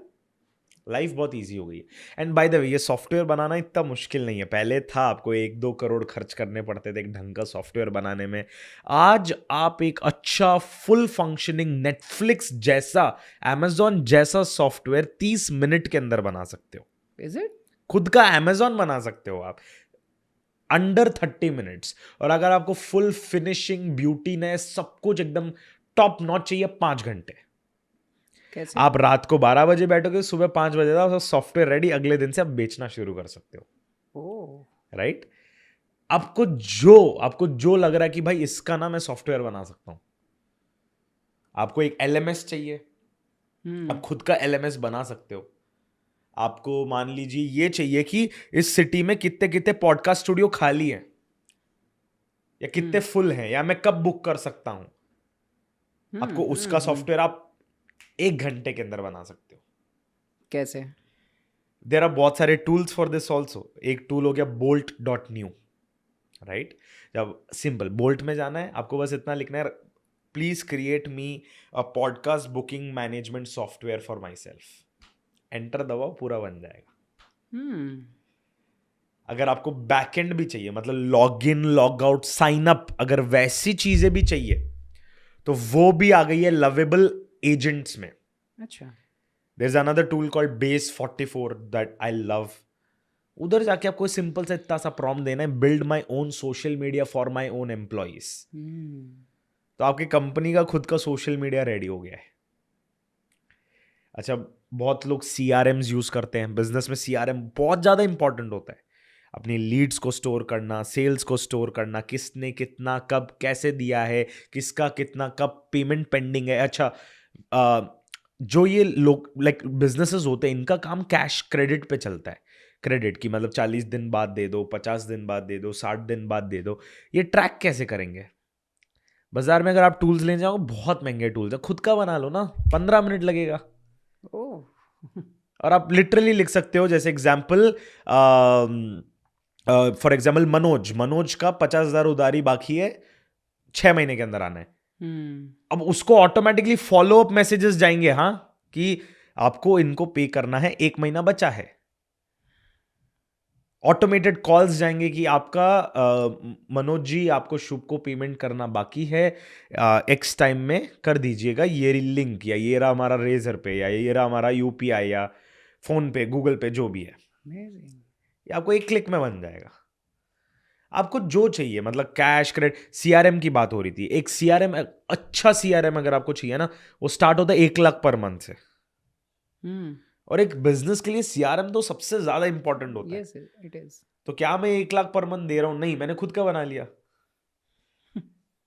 लाइफ बहुत इजी हो गई है। एंड बाय द वे, ये सॉफ्टवेयर बनाना इतना मुश्किल नहीं है। पहले था, आपको 1-2 करोड़ खर्च करने पड़ते थे एक ढंग का सॉफ्टवेयर बनाने में। आज आप एक अच्छा फुल फंक्शनिंग नेटफ्लिक्स जैसा, amazon जैसा सॉफ्टवेयर 30 मिनट के अंदर बना सकते हो। Is it? खुद का amazon बना सकते हो आप अंडर 30 मिनट्स। और अगर आपको फुल फिनिशिंग, ब्यूटीनेस, सब कुछ एकदम टॉप नॉच चाहिए, 5 घंटे। कैसे? आप रात को 12 बजे बैठोगे, सुबह 5 बजे तक सॉफ्टवेयर रेडी, अगले दिन से आप बेचना शुरू कर सकते हो, ओह। राइट? आपको जो लग रहा है कि भाई इसका ना मैं सॉफ्टवेयर बना सकता हूं, आपको एक एलएमएस चाहिए, आप खुद का एलएमएस बना सकते हो। आपको मान लीजिए ये चाहिए कि इस सिटी में कितने कितने पॉडकास्ट स्टूडियो खाली हैं या कितने फुल हैं, या मैं कब बुक कर सकता हूं, आपको उसका सॉफ्टवेयर आप 1 घंटे के अंदर बना सकते हो। कैसे? देर आर बहुत सारे टूल्स फॉर दिस ऑल्सो। एक टूल हो गया bolt.new, राइट? जब सिंपल बोल्ट में जाना है, आपको बस इतना लिखना है, please create me a podcast booking management software for my self. Enter दबाओ, पूरा बन जाएगा। अगर आपको बैकएंड भी चाहिए, मतलब log in, log out, sign up, अगर वैसी चीजें भी चाहिए तो वो भी आ गई है लवेबल एजेंट्स में। अच्छा। There's another tool called Base44 that I love. उधर जाके आपको सिंपल सा इतना सा प्रॉम्प्ट देना है, build my own social media for my own employees. तो आपकी कंपनी का खुद का सोशल मीडिया रेडी हो गया है। अच्छा, बहुत लोग CRMs यूज करते हैं बिजनेस में। CRM बहुत ज्यादा इंपॉर्टेंट होता है, अपनी लीड्स को स्टोर करना, सेल्स को स्टोर करना, किसने कितना कब कैसे दिया है, किसका कितना कब पेमेंट पेंडिंग है। अच्छा, जो ये लोग लाइक बिजनेसेस होते हैं, इनका काम कैश क्रेडिट पे चलता है। क्रेडिट की मतलब 40 दिन बाद दे दो, 50 दिन बाद दे दो, 60 दिन बाद दे दो। ये ट्रैक कैसे करेंगे? बाजार में अगर आप टूल्स ले जाओ, बहुत महंगे टूल्स है, खुद का बना लो ना, 15 मिनट लगेगा। ओह। और आप लिटरली लिख सकते हो, जैसे एग्जाम्पल, फॉर एग्जाम्पल मनोज का 50,000 उधारी बाकी है, 6 महीने के अंदर आना है। अब उसको ऑटोमेटिकली फॉलो अप मैसेजेस जाएंगे, हाँ, कि आपको इनको पे करना है, 1 महीना बचा है। ऑटोमेटेड कॉल्स जाएंगे कि आपका मनोज जी, आपको शुभ को पेमेंट करना बाकी है, एक्स टाइम में कर दीजिएगा, ये लिंक, या ये रहा हमारा रेजर पे, या ये रहा हमारा UPI या फोन पे, गूगल पे, जो भी है। ये आपको एक क्लिक में बन जाएगा। आपको जो चाहिए, मतलब कैश, क्रेडिट, CRM की बात हो रही थी। एक CRM, अच्छा CRM अगर आपको चाहिए ना, वो स्टार्ट होता है 1 लाख पर मंथ से। और एक बिजनेस के लिए CRM तो सबसे ज्यादा इंपॉर्टेंट होता है। Yes, it is. तो क्या मैं 1 लाख पर मंथ दे रहा हूं? नहीं, मैंने खुद का बना लिया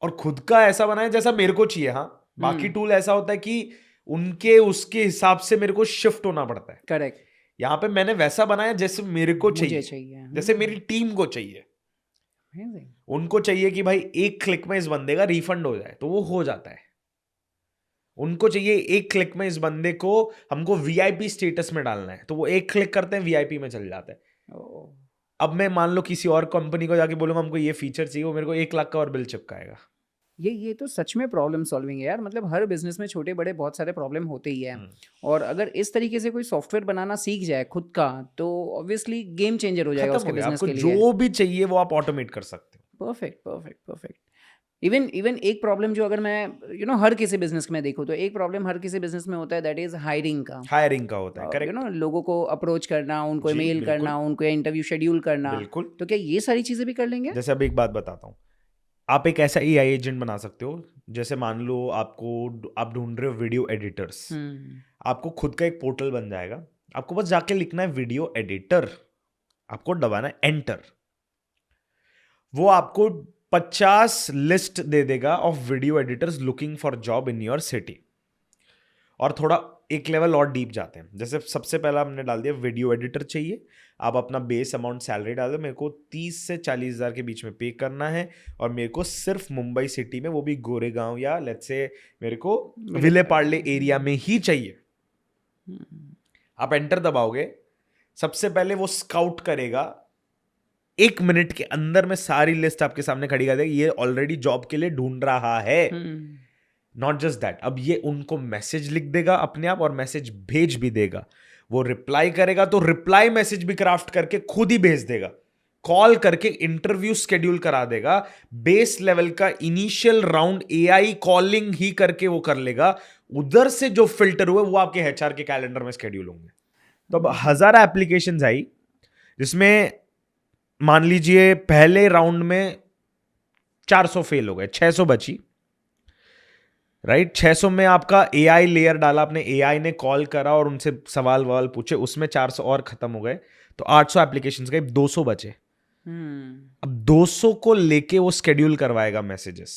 और खुद का ऐसा बनाया जैसा मेरे को चाहिए। हाँ, बाकी टूल ऐसा होता है कि उनके उसके हिसाब से मेरे को शिफ्ट होना पड़ता है। करेक्ट, यहाँ पे मैंने वैसा बनाया जैसे मेरे को मुझे चाहिए, चाहिए। जैसे मेरी टीम को चाहिए। Amazing. उनको चाहिए कि भाई 1 क्लिक में इस बंदे का रिफंड हो जाए, तो वो हो जाता है। उनको चाहिए 1 क्लिक में इस बंदे को हमको वीआईपी स्टेटस में डालना है, तो वो 1 क्लिक करते हैं, वीआईपी में चल जाता है। Oh. अब मैं मान लो किसी और कंपनी को जाके बोलूंगा हमको ये फीचर चाहिए, वो मेरे को 1 लाख का और बिल चिपकाएगा। ये तो सच में प्रॉब्लम सॉल्विंग है यार। मतलब हर बिजनेस में छोटे बड़े बहुत सारे प्रॉब्लम होते ही हैं, और अगर इस तरीके से कोई सॉफ्टवेयर बनाना सीख जाए खुद का, तो ऑब्वियसली गेम चेंजर हो जाएगा खत्म उसके हो गया, बिजनेस आपको के लिए। जो भी चाहिए वो आप ऑटोमेट कर सकते हो। Perfect perfect perfect. इवन एक प्रॉब्लम जो अगर मैं हर किसी बिजनेस में देखूँ, तो एक प्रॉब्लम हर किसी बिजनेस में होता है, दैट इज हायरिंग का। हायरिंग का होता है, करेक्ट। लोगों को अप्रोच करना, उनको जी, मेल बिल्कुल। करना, उनको इंटरव्यू शेड्यूल करना। बिल्कुल। तो क्या ये सारी चीजें भी कर लेंगे? जैसे अब एक बात बताता हूँ, आप एक ऐसा एआई एजेंट बना सकते हो। जैसे मान लो आप ढूंढ रहे हो वीडियो एडिटर्स, आपको खुद का एक पोर्टल बन जाएगा। आपको बस जाके लिखना है वीडियो एडिटर, आपको दबाना है एंटर। वो आपको 50 लिस्ट दे देगा of video editors looking for job in your city. और थोड़ा एक लेवल और डीप जाते हैं। जैसे सबसे पहला हमने डाल दिया वीडियो एडिटर चाहिए, आप अपना बेस अमाउंट सैलरी डाल दो, मेरे को 30 से 40 हज़ार के बीच में पे करना है, और मेरे को सिर्फ मुंबई सिटी में, वो भी गोरेगांव या लेट्स से मेरे को विले पार्ले एरिया में ही चाहिए। आप एंटर दबाओगे, सबसे पहले वो स्काउट करेगा, 1 मिनट के अंदर में सारी लिस्ट आपके सामने खड़ी कर देगा, ये ऑलरेडी जॉब के लिए ढूंढ रहा है। नॉट जस्ट दैट, अब ये उनको मैसेज लिख देगा अपने आप और मैसेज भेज भी देगा। वो रिप्लाई करेगा तो रिप्लाई मैसेज भी क्राफ्ट करके खुद ही भेज देगा। कॉल करके इंटरव्यू शेड्यूल करा देगा। बेस लेवल का इनिशियल राउंड एआई कॉलिंग ही करके वो कर लेगा। उधर से जो फिल्टर हुए वो आपके एचआर के कैलेंडर में शेड्यूल होंगे। तो अब 1000 एप्लीकेशंस आई, जिसमें मान लीजिए पहले राउंड में 400 फेल हो गए, 600 बची, राइट। 600 में आपका एआई लेयर डाला आपने, एआई ने कॉल करा और उनसे सवाल ववाल पूछे, उसमें 400 और खत्म हो गए, तो 800 एप्लीकेशंस गए, 200 बचे। अब 200 को लेके वो शेड्यूल करवाएगा मैसेजेस।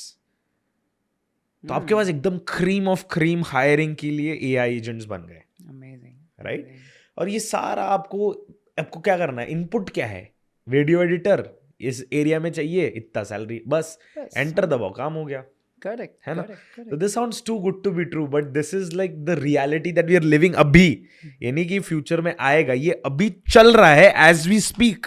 तो आपके पास एकदम क्रीम ऑफ क्रीम हायरिंग के लिए एआई एजेंट्स बन गए। Amazing, right. और ये सारा आपको क्या करना है, इनपुट क्या है, वीडियो एडिटर इस एरिया में चाहिए, इतना सैलरी, बस एंटर दबाओ, काम हो गया। करेक्ट है ना? तो this sounds too good to be true, but this is like the reality that we are living अभी। ये नहीं कि फ्यूचर में आएगा, ये अभी चल रहा है as we speak.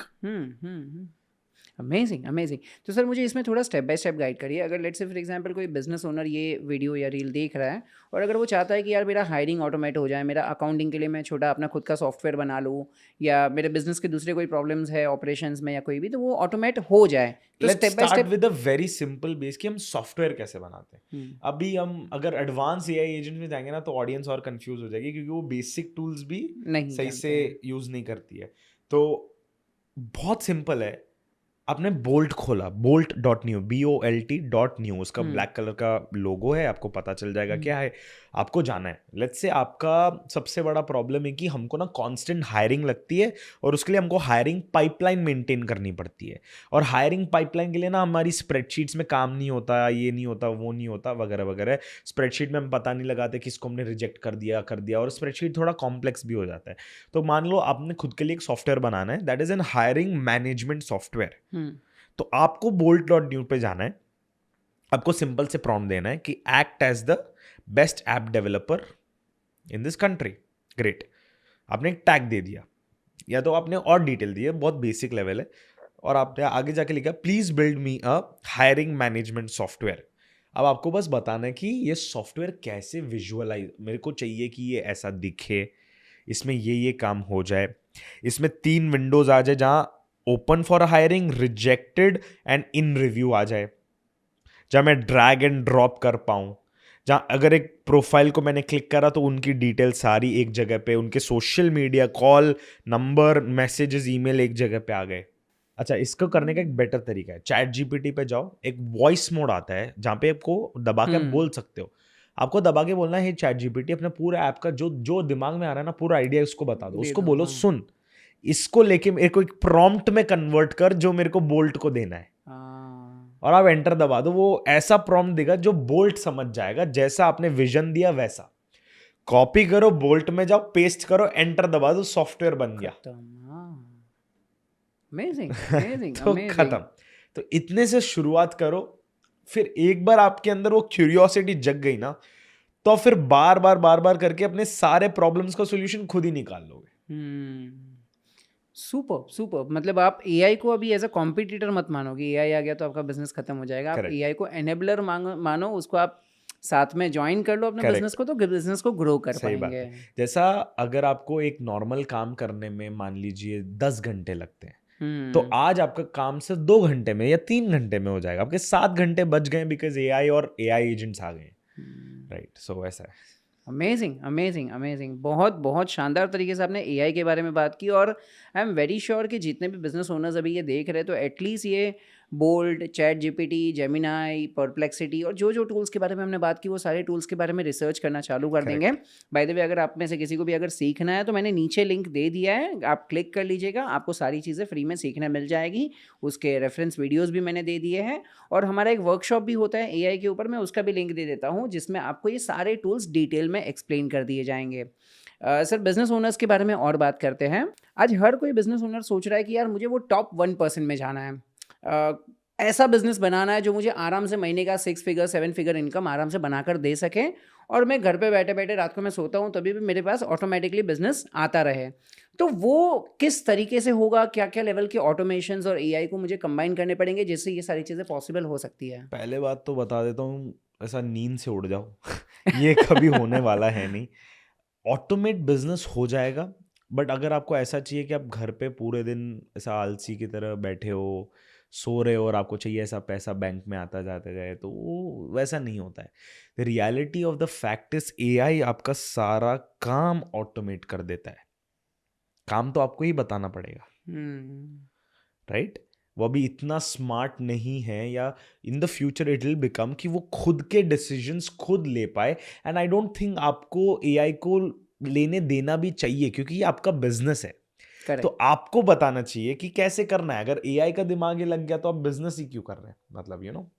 Amazing amazing. तो सर मुझे इसमें थोड़ा स्टेप बाय स्टेप गाइड करिए। अगर लेट्स से फॉर एग्जांपल कोई बिजनेस ओनर ये वीडियो या रील देख रहा है, और अगर वो चाहता है कि यार मेरा हायरिंग ऑटोमेट हो जाए, मेरा अकाउंटिंग के लिए मैं छोटा अपना खुद का सॉफ्टवेयर बना लूँ, या मेरे बिजनेस के दूसरे कोई प्रॉब्लम्स है ऑपरेशंस में या कोई भी, तो वो ऑटोमेट हो जाए, तो let's step by start step. With a very simple base कि हम सॉफ्टवेयर कैसे बनाते हैं। अभी हम अगर एडवांस एआई एजेंट में जाएंगे ना, तो ऑडियंस और कंफ्यूज हो जाएगी, क्योंकि वो बेसिक टूल्स भी नहीं सही जानते से हैं। यूज नहीं करती है। तो बहुत सिंपल है, आपने बोल्ट खोला, bolt.new, BOLT.new, उसका ब्लैक कलर का लोगो है, आपको पता चल जाएगा क्या है। आपको जाना है, लेट्स से आपका सबसे बड़ा प्रॉब्लम है कि हमको ना कांस्टेंट हायरिंग लगती है, और उसके लिए हमको हायरिंग पाइपलाइन मेंटेन करनी पड़ती है। और हायरिंग पाइपलाइन के लिए ना हमारी स्प्रेडशीट्स में काम नहीं होता, ये नहीं होता, वो नहीं होता, वगैरह वगैरह। स्प्रेडशीट में हम पता नहीं लगाते किसको हमने रिजेक्ट कर दिया, और स्प्रेडशीट थोड़ा कॉम्प्लेक्स भी हो जाता है। तो मान लो आपने खुद के लिए एक सॉफ्टवेयर बनाना है, that is an hiring management software. तो आपको bolt.new पे जाना है, आपको सिंपल से प्रॉम्प्ट देना है कि act as the best app developer in this country. Great, आपने एक टैग दे दिया, या तो आपने और डिटेल दी है, बहुत बेसिक लेवल है, और आपने आगे जाके लिखा please build me a hiring management software. अब आपको बस बताना है कि ये सॉफ्टवेयर कैसे विजुअलाइज, मेरे को चाहिए कि ये ऐसा दिखे, इसमें ये काम हो जाए, इसमें 3 विंडोज आ जाए, जहां open for hiring, rejected and in review आ जाए, जहां मैं ड्रैग एंड ड्रॉप कर पाऊं, जहां अगर एक प्रोफाइल को मैंने क्लिक करा तो उनकी डिटेल सारी एक जगह पे, उनके social media, call number, messages, email एक जगह पे आ गए। अच्छा, इसको करने का एक बेटर तरीका है, चैट जीपीटी पे जाओ, एक वॉइस मोड आता है जहां पे आपको दबा के आप बोल सकते हो। आपको दबा के बोलना है चैट जीपीटी, अपना पूरा ऐप का जो दिमाग में आ रहा है ना, पूरा आइडिया उसको बता दो, उसको बोलो सुन, इसको लेके मेरे को एक प्रॉम्प्ट में कन्वर्ट कर जो मेरे को बोल्ट को देना है, और आप एंटर दबा दो, वो ऐसा प्रॉम्प्ट देगा जो बोल्ट समझ जाएगा, जैसा आपने विजन दिया वैसा। कॉपी करो, बोल्ट में जाओ, पेस्ट करो, एंटर दबा दो, सॉफ्टवेयर बन गया। अमेजिंग अमेजिंग तो अमेजिंग। खत्म। तो इतने से शुरुआत करो, फिर एक बार आपके अंदर वो क्यूरियोसिटी जग गई ना, तो फिर बार बार करके अपने सारे प्रॉब्लम्स का सॉल्यूशन खुद ही निकाल लोगे। Super super. मतलब आप एआई को अभी एज अ कॉम्पिटिटर मत मानोगे, एआई आ गया तो आपका बिजनेस खत्म हो जाएगा। आप Correct. एआई को एनेबलर मानो, उसको आप साथ में ज्वाइन कर लो अपने Correct. बिजनेस को, तो बिजनेस को ग्रो कर सही बात पाएंगे। है। जैसा अगर आपको एक नॉर्मल काम करने में मान लीजिए 10 घंटे लगते हैं, तो आज आपका काम सिर्फ 2 घंटे में या 3 घंटे में हो जाएगा, आपके 7 घंटे बच गए बिकॉज एआई और एआई एजेंट्स आ गए। राइट, सो ऐसा है। Amazing amazing amazing. बहुत बहुत शानदार तरीके से आपने एआई के बारे में बात की, और आई एम वेरी श्योर कि जितने भी बिजनेस ओनर्स अभी ये देख रहे हैं, तो एटलीस्ट ये bolt, chat GPT, Gemini, perplexity और जो जो टूल्स के बारे में हमने बात की, वो सारे टूल्स के बारे में रिसर्च करना चालू कर देंगे। बाय द वे, अगर आप में से किसी को भी अगर सीखना है तो मैंने नीचे लिंक दे दिया है, आप क्लिक कर लीजिएगा, आपको सारी चीज़ें फ्री में सीखने मिल जाएगी। उसके रेफरेंस वीडियोस भी मैंने दे दिए हैं, और हमारा एक वर्कशॉप भी होता है एआई के ऊपर, मैं उसका भी लिंक दे देता हूँ, जिसमें आपको ये सारे टूल्स डिटेल में एक्सप्लेन कर दिए जाएंगे। सर, बिजनेस ओनर्स के बारे में और बात करते हैं। आज हर कोई बिजनेस ओनर सोच रहा है कि यार मुझे वो टॉप 1% में जाना है, ऐसा बिजनेस बनाना है जो मुझे आराम से महीने का 6 फिगर 7 फिगर इनकम आराम से बनाकर दे सके, और मैं घर पे बैठे बैठे रात को मैं सोता हूँ तभी भी मेरे पास ऑटोमेटिकली बिजनेस आता रहे। तो वो किस तरीके से होगा, क्या क्या लेवल के ऑटोमेशंस और एआई को मुझे कंबाइन करने पड़ेंगे जिससे ये सारी चीज़ें पॉसिबल हो सकती है? पहले बात तो बता देता हूँ, ऐसा नींद से उड़ जाओ ये कभी होने वाला है नहीं। ऑटोमेट बिजनेस हो जाएगा, बट अगर आपको ऐसा चाहिए कि आप घर पे पूरे दिन ऐसा आलसी की तरह बैठे हो, सो रहे हो, और आपको चाहिए ऐसा पैसा बैंक में आता जाता जाए, तो वो वैसा नहीं होता है। The reality of the fact is AI आपका सारा काम ऑटोमेट कर देता है। काम तो आपको ही बताना पड़ेगा, राइट? वो अभी इतना स्मार्ट नहीं है, या in the future it will become कि वो खुद के डिसीजंस खुद ले पाए। एंड आई डोंट थिंक आपको एआई को लेने देना भी चाहिए, क्योंकि ये आपका बिजनेस है। तो आपको बताना चाहिए कि कैसे करना है। अगर एआई का दिमाग ही लग गया तो आप बिजनेस ही क्यों कर रहे हैं, मतलब यू नो।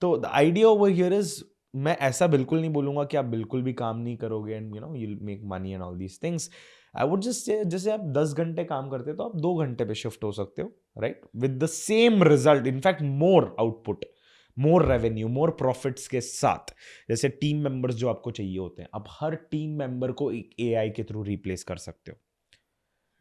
तो the idea over here is, मैं ऐसा बिल्कुल नहीं बोलूंगा कि आप बिल्कुल भी काम नहीं करोगे and you know you will make money and all these things. I would just say, जैसे आप 10 घंटे काम करते हो तो आप 2 घंटे पे शिफ्ट हो सकते हो, right, with the same result, in fact more output, more revenue, more profits के साथ। जैसे टीम मेंबर्स जो आपको चाहिए होते हैं, आप हर टीम मेंबर को एक एआई के थ्रू रिप्लेस कर सकते हो,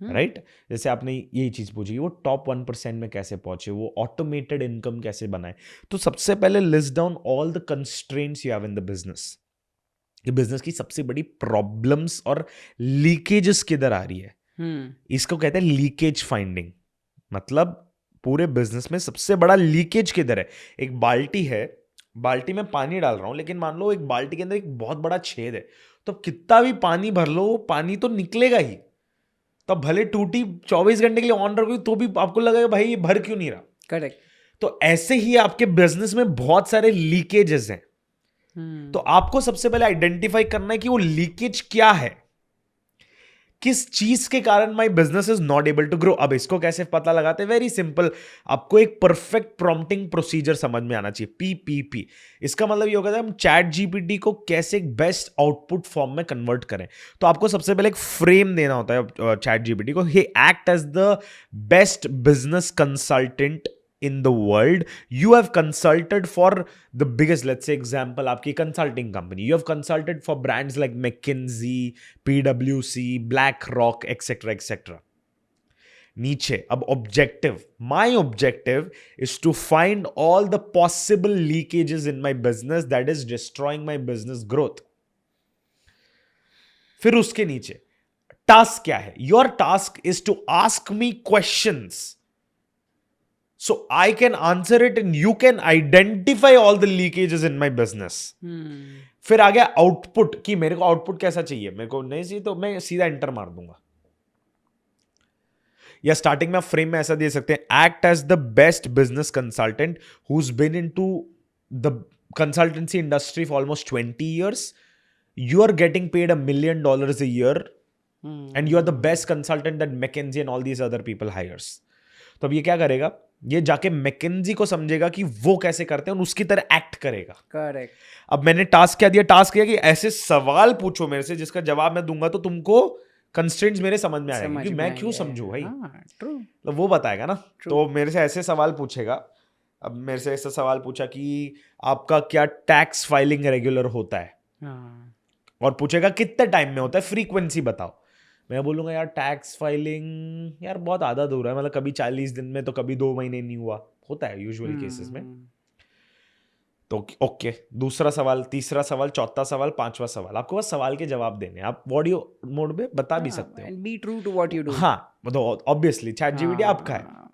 राइट? जैसे आपने यही चीज पूछी, वो टॉप 1% में कैसे पहुंचे, वो ऑटोमेटेड इनकम कैसे बनाए। तो सबसे पहले list down all the constraints you have in the business. ये बिजनेस की सबसे बड़ी प्रॉब्लम्स और लीकेजेस किधर आ रही है, इसको कहते हैं लीकेज फाइंडिंग। मतलब पूरे बिजनेस में सबसे बड़ा लीकेज किधर है। एक बाल्टी है, बाल्टी में पानी डाल रहा हूं, लेकिन मान लो एक बाल्टी के अंदर एक बहुत बड़ा छेद है, तो कितना भी पानी भर लो वो पानी तो निकलेगा ही। तो भले टूटी 24 घंटे के लिए ऑन रखोगे तो भी आपको लगेगा भाई ये भर क्यों नहीं रहा। करेक्ट। तो ऐसे ही आपके बिजनेस में बहुत सारे लीकेजेस हैं। तो आपको सबसे पहले आइडेंटिफाई करना है कि वो लीकेज क्या है, किस चीज के कारण my business is not able to grow. अब इसको कैसे पता लगाते हैं? वेरी सिंपल, आपको एक परफेक्ट प्रॉम्प्टिंग प्रोसीजर समझ में आना चाहिए, पीपीपी। इसका मतलब ये होगा कि हम चैट जीपीटी को कैसे एक बेस्ट आउटपुट फॉर्म में कन्वर्ट करें। तो आपको सबसे पहले एक फ्रेम देना होता है चैट जीपीटी को, hey act as the best business consultant in the world. You have consulted for the biggest, let's say example, आपकी consulting company. You have consulted for brands like McKinsey, PwC, BlackRock, etc. etc. नीचे अब objective. My objective is to find all the possible leakages in my business that is destroying my business growth. फिर उसके नीचे task क्या है? Your task is to ask me questions so I can answer it and you can identify all the leakages in my business. फिर आ गया output, कि मेरे को आउटपुट कैसा चाहिए, मेरे को नहीं चाहिए तो मैं सीधा एंटर मार दूंगा। या स्टार्टिंग में फ्रेम में ऐसा दे सकते हैं, act as the best business consultant who's been into the consultancy industry for almost 20 years. You are getting paid $1 million a year and you are the best consultant that McKinsey and all these other people hires. तो अब ये क्या करेगा, ये जाके McKenzie को समझेगा कि वो कैसे करते हैं और उसकी तरह एक्ट करेगा। करेक्ट। अब मैंने टास्क क्या दिया, टास्क किया कि ऐसे सवाल पूछो मेरे से जिसका जवाब मैं दूंगा तो तुमको कंस्ट्रेंट्स मेरे समझ में आएगा, क्योंकि मैं क्यों समझूं भाई, ट्रू। तो वो बताएगा ना। तो मेरे से ऐसे सवाल पूछेगा। अब मेरे से ऐसा सवाल पूछा कि आपका क्या टैक्स फाइलिंग रेगुलर होता है, और पूछेगा कितने टाइम में होता है, फ्रीक्वेंसी बताओ। मैं बोलूंगा यार टैक्स फाइलिंग यार बहुत आधा दूर है, मतलब कभी 40 दिन में, तो कभी 2 महीने नहीं हुआ, होता है यूजुअल केसेस में। तो ओके, दूसरा सवाल, तीसरा सवाल, चौथा सवाल, पांचवा सवाल, आपको बस सवाल के जवाब देने, आप ऑडियो मोड में बता भी सकते हो। And be true to what you do. हाँ, मतलब ऑब्वियसली चैट जीपीटी आपका है।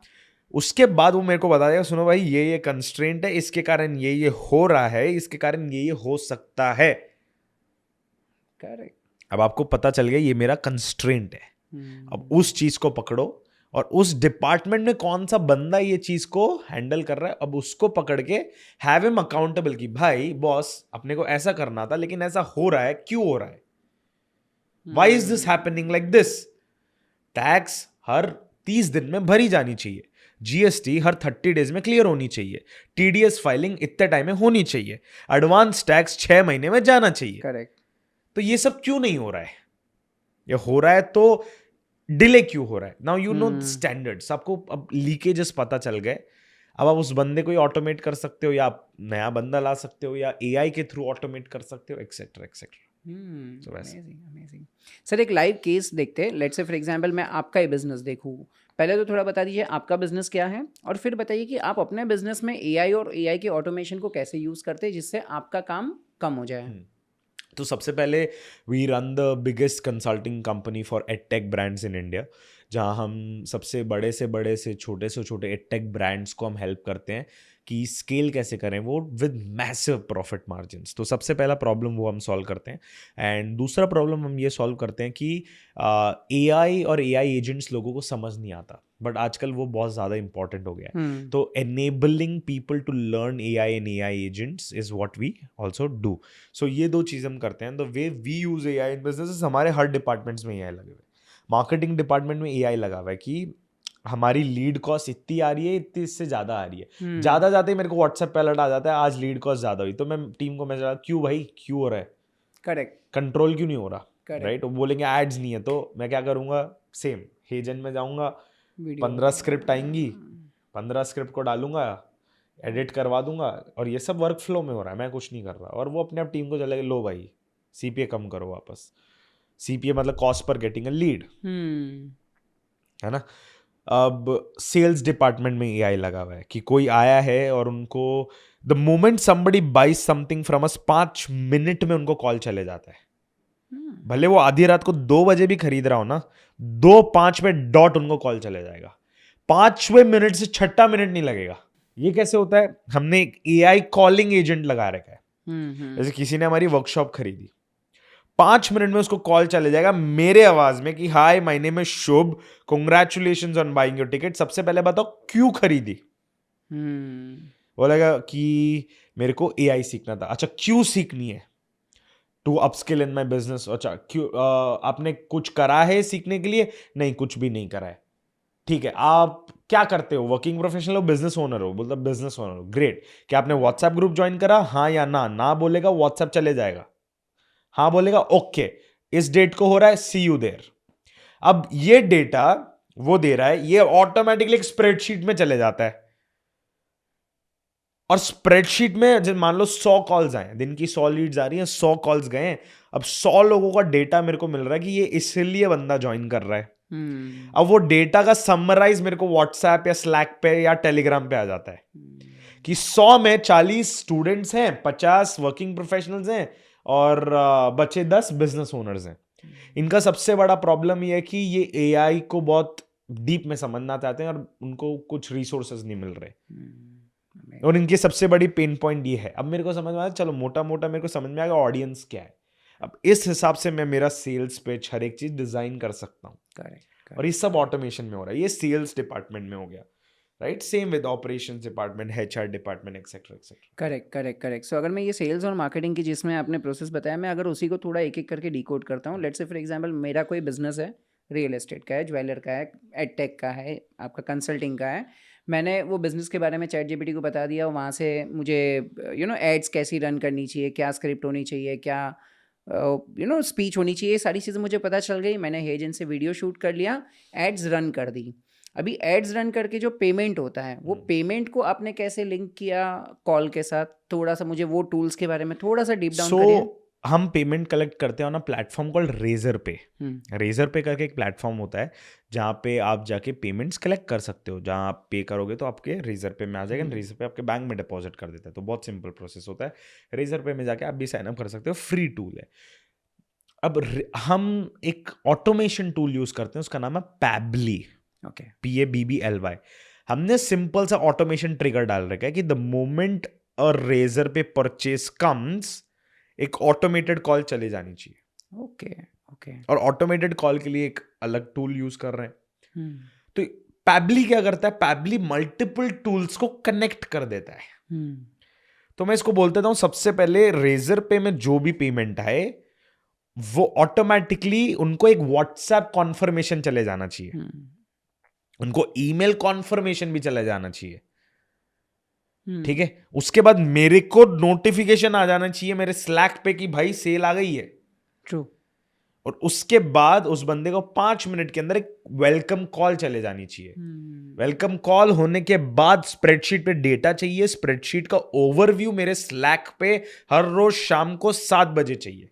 उसके बाद वो मेरे को बता देगा, सुनो भाई ये कंस्ट्रेंट है, इसके कारण ये हो रहा है, इसके कारण ये हो सकता है। करेक्ट। अब आपको पता चल गया ये मेरा कंस्ट्रेंट है। अब उस चीज को पकड़ो, और उस डिपार्टमेंट में कौन सा बंदा ये चीज को हैंडल कर रहा है, अब उसको पकड़ के हैव हिम अकाउंटेबल कि भाई बॉस अपने को ऐसा करना था लेकिन ऐसा हो रहा है, क्यों हो रहा है, why is this happening like this. Tax हर 30 दिन में भरी जानी चाहिए, जीएसटी हर 30 डेज में क्लियर होनी चाहिए, टीडीएस फाइलिंग इतने टाइम में होनी चाहिए, एडवांस टैक्स 6 महीने में जाना चाहिए। करेक्ट। तो ये सब क्यों नहीं हो रहा है, ये हो रहा है तो डिले क्यों हो रहा है। नाउ यू नो स्टैंडर्ड्स, आपको अब लीकेजेस पता चल गए। अब आप उस बंदे को ही ऑटोमेट कर सकते हो, या आप नया बंदा ला सकते हो, या एआई के थ्रू ऑटोमेट कर सकते हो, एक्सेट्रा एक्सेट्रा। अमेजिंग। सर एक लाइव केस देखते हैं। लेट्स से फॉर एग्जांपल मैं आपका ही बिजनेस देखूँ, पहले तो थोड़ा बता दीजिए आपका बिजनेस क्या है, और फिर बताइए कि आप अपने बिजनेस में एआई और एआई के ऑटोमेशन को कैसे यूज़ करते हैं जिससे आपका काम कम हो जाए। तो सबसे पहले we run the biggest consulting company for edtech brands in India, जहाँ हम सबसे बड़े से छोटे एडटेक ब्रांड्स को हम हेल्प करते हैं कि स्केल कैसे करें वो विद मैसिव प्रॉफिट मार्जिन्स। तो सबसे पहला प्रॉब्लम वो हम सॉल्व करते हैं। एंड दूसरा प्रॉब्लम हम ये सॉल्व करते हैं कि एआई और एआई एजेंट्स लोगों को समझ नहीं आता, बट आजकल वो बहुत ज़्यादा इंपॉर्टेंट हो गया है। तो enabling people to learn AI and AI agents is what we also do. So ये दो चीज़ हम करते हैं। The way we use AI in business, हमारे हर डिपार्टमेंट्स में एआई लगे हुए। मार्केटिंग डिपार्टमेंट में एआई लगा हुआ है कि हमारी लीड कॉस्ट इतनी आ रही है, इतनी इससे ज़्यादा आ रही है, ज़्यादा जाते ही मेरे को व्हाट्सएप पे अलर्ट आ जाता है आज लीड कॉस्ट ज़्यादा हुई, तो मैं टीम को मैसेज, क्यों भाई क्यों हो रहा है, करेक्ट, कंट्रोल क्यों नहीं हो रहा, राइट। वो बोलेंगे एड्स नहीं है, तो मैं क्या करूँगा, सेम हेजन में जाऊँगा, 15 स्क्रिप्ट आएंगी, 15 स्क्रिप्ट को डालूंगा, एडिट करवा दूंगा, और ये सब वर्क फ्लो में हो रहा है, मैं कुछ नहीं कर रहा, और वो अपने आप टीम को चलेगा, लो भाई सीपीए कम करो वापस। सीपीए मतलब cost per getting a lead, है ना। अब सेल्स डिपार्टमेंट में एआई लगा हुआ है कि कोई आया है और उनको the moment somebody buys something from us 5 minute में उनको कॉल चले जाता है। भले वो आधी रात को 2 बजे भी खरीद रहा हो ना, 2:05 पे डॉट उनको कॉल चले जाएगा, 5वें मिनट से 6ठा मिनट नहीं लगेगा। ये कैसे होता है, हमने एक एआई कॉलिंग एजेंट लगा रखा है। जैसे किसी ने हमारी वर्कशॉप खरीदी, 5 मिनट में उसको कॉल चले जाएगा मेरे आवाज में कि hi my name is Shubh, congratulations on buying your ticket, सबसे पहले बताओ क्यों खरीदी। बोलेगा कि मेरे को एआई सीखना था। अच्छा क्यों सीखनी है, to upskill in my business. अच्छा क्यों, आपने कुछ करा है सीखने के लिए, नहीं कुछ भी नहीं करा है। ठीक है, आप क्या करते हो, वर्किंग प्रोफेशनल हो, बिजनेस ओनर हो, बोलता बिजनेस ओनर हो, ग्रेट। क्या आपने व्हाट्सएप ग्रुप ज्वाइन करा, हाँ या ना, ना बोलेगा व्हाट्सएप चले जाएगा, हाँ बोलेगा ओके इस डेट को हो रहा है, सी यू देयर। अब ये डेटा वो दे रहा है, ये ऑटोमेटिकली एक स्प्रेडशीट में चले जाता है, और स्प्रेडशीट में जब मान लो 100 कॉल्स आए, दिन की 100 लीड्स आ रही हैं, 100 कॉल्स गए हैं, अब 100 लोगों का डेटा मेरे को मिल रहा है कि ये इसलिए बंदा ज्वाइन कर रहा है। अब वो डेटा का समराइज मेरे को व्हाट्सएप या स्लैक पे या टेलीग्राम पे आ जाता है कि 100 में 40 स्टूडेंट्स हैं, 50 वर्किंग प्रोफेशनल्स हैं, और बचे 10 बिजनेस ओनर्स हैं। इनका सबसे बड़ा प्रॉब्लम ये है कि ये एआई को बहुत डीप में समझना चाहते हैं और उनको कुछ रिसोर्सेज नहीं मिल रहे, और इनकी सबसे बड़ी पेन पॉइंट ये है। अब मेरे को समझ में आया, चलो मोटा मोटा मेरे को समझ में आ गया ऑडियंस क्या है, अब इस हिसाब से मैं मेरा सेल्स पिच हर एक चीज डिजाइन कर सकता हूँ। और ये सब ऑटोमेशन में हो रहा है, ये सेल्स डिपार्टमेंट में हो गया, right? Same with operations department, HR department, etcetera etcetera. Correct. So अगर मैं ये सेल्स और मार्केटिंग की जिसमें आपने प्रोसेस बताया, मैं अगर उसी को थोड़ा एक एक करके डिकोड करता हूँ, लेट्स से फॉर एग्जांपल मेरा कोई बिजनेस है, रियल एस्टेट का है, ज्वेलर का है, एडटेक का है, आपका कंसल्टिंग का है। मैंने वो बिज़नेस के बारे में चैट जीपीटी को बता दिया, वहाँ से मुझे एड्स कैसी रन करनी चाहिए, क्या स्क्रिप्ट होनी चाहिए, क्या स्पीच होनी चाहिए, ये सारी चीज़ें मुझे पता चल गई। मैंने हेजन से वीडियो शूट कर लिया, एड्स रन कर दी। अभी एड्स रन करके जो पेमेंट होता है, वो पेमेंट को आपने कैसे लिंक किया कॉल के साथ? थोड़ा सा मुझे वो टूल्स के बारे में थोड़ा सा डीप डाउन करिए। हम पेमेंट कलेक्ट करते हैं on a platform called Razorpay. Hmm razor पे करके एक प्लेटफॉर्म होता है जहाँ पे आप जाके पेमेंट्स कलेक्ट कर सकते हो। जहाँ आप पे करोगे तो आपके रेजर पे में आ जाएगा, रेजर पे आपके बैंक में डिपॉजिट कर देता है। तो बहुत सिंपल प्रोसेस होता है। रेजर पे में जाके आप भी साइन अप कर सकते हो, फ्री टूल है। अब हम एक ऑटोमेशन टूल यूज करते हैं, उसका नाम है पैबली, ओके। PABBLY। हमने सिंपल सा ऑटोमेशन ट्रिगर डाल रखा है कि द मोमेंट अ रेजर पे परचेस कम्स, एक ऑटोमेटेड कॉल चले जानी चाहिए। ओके। और ऑटोमेटेड कॉल के लिए एक अलग टूल यूज कर रहे हैं। हम्म तो पैबली क्या करता है? पैबली मल्टीपल टूल्स को कनेक्ट कर देता है। हम्म तो मैं इसको बोलता हूं, सबसे पहले रेजर पे में जो भी पेमेंट आए वो ऑटोमेटिकली उनको एक व्हाट्सएप कॉन्फर्मेशन चले जाना चाहिए, उनको ईमेल कॉन्फर्मेशन भी चले जाना चाहिए। ठीक है? उसके बाद मेरे को नोटिफिकेशन आ जाना चाहिए मेरे स्लैक पे कि भाई सेल आ गई है। ट्रू। और उसके बाद उस बंदे को 5 मिनट के अंदर एक वेलकम कॉल चले जानी चाहिए। वेलकम कॉल होने के बाद स्प्रेडशीट पे डेटा चाहिए। स्प्रेडशीट का ओवरव्यू मेरे स्लैक पे हर रोज शाम को 7 बजे चाहिए।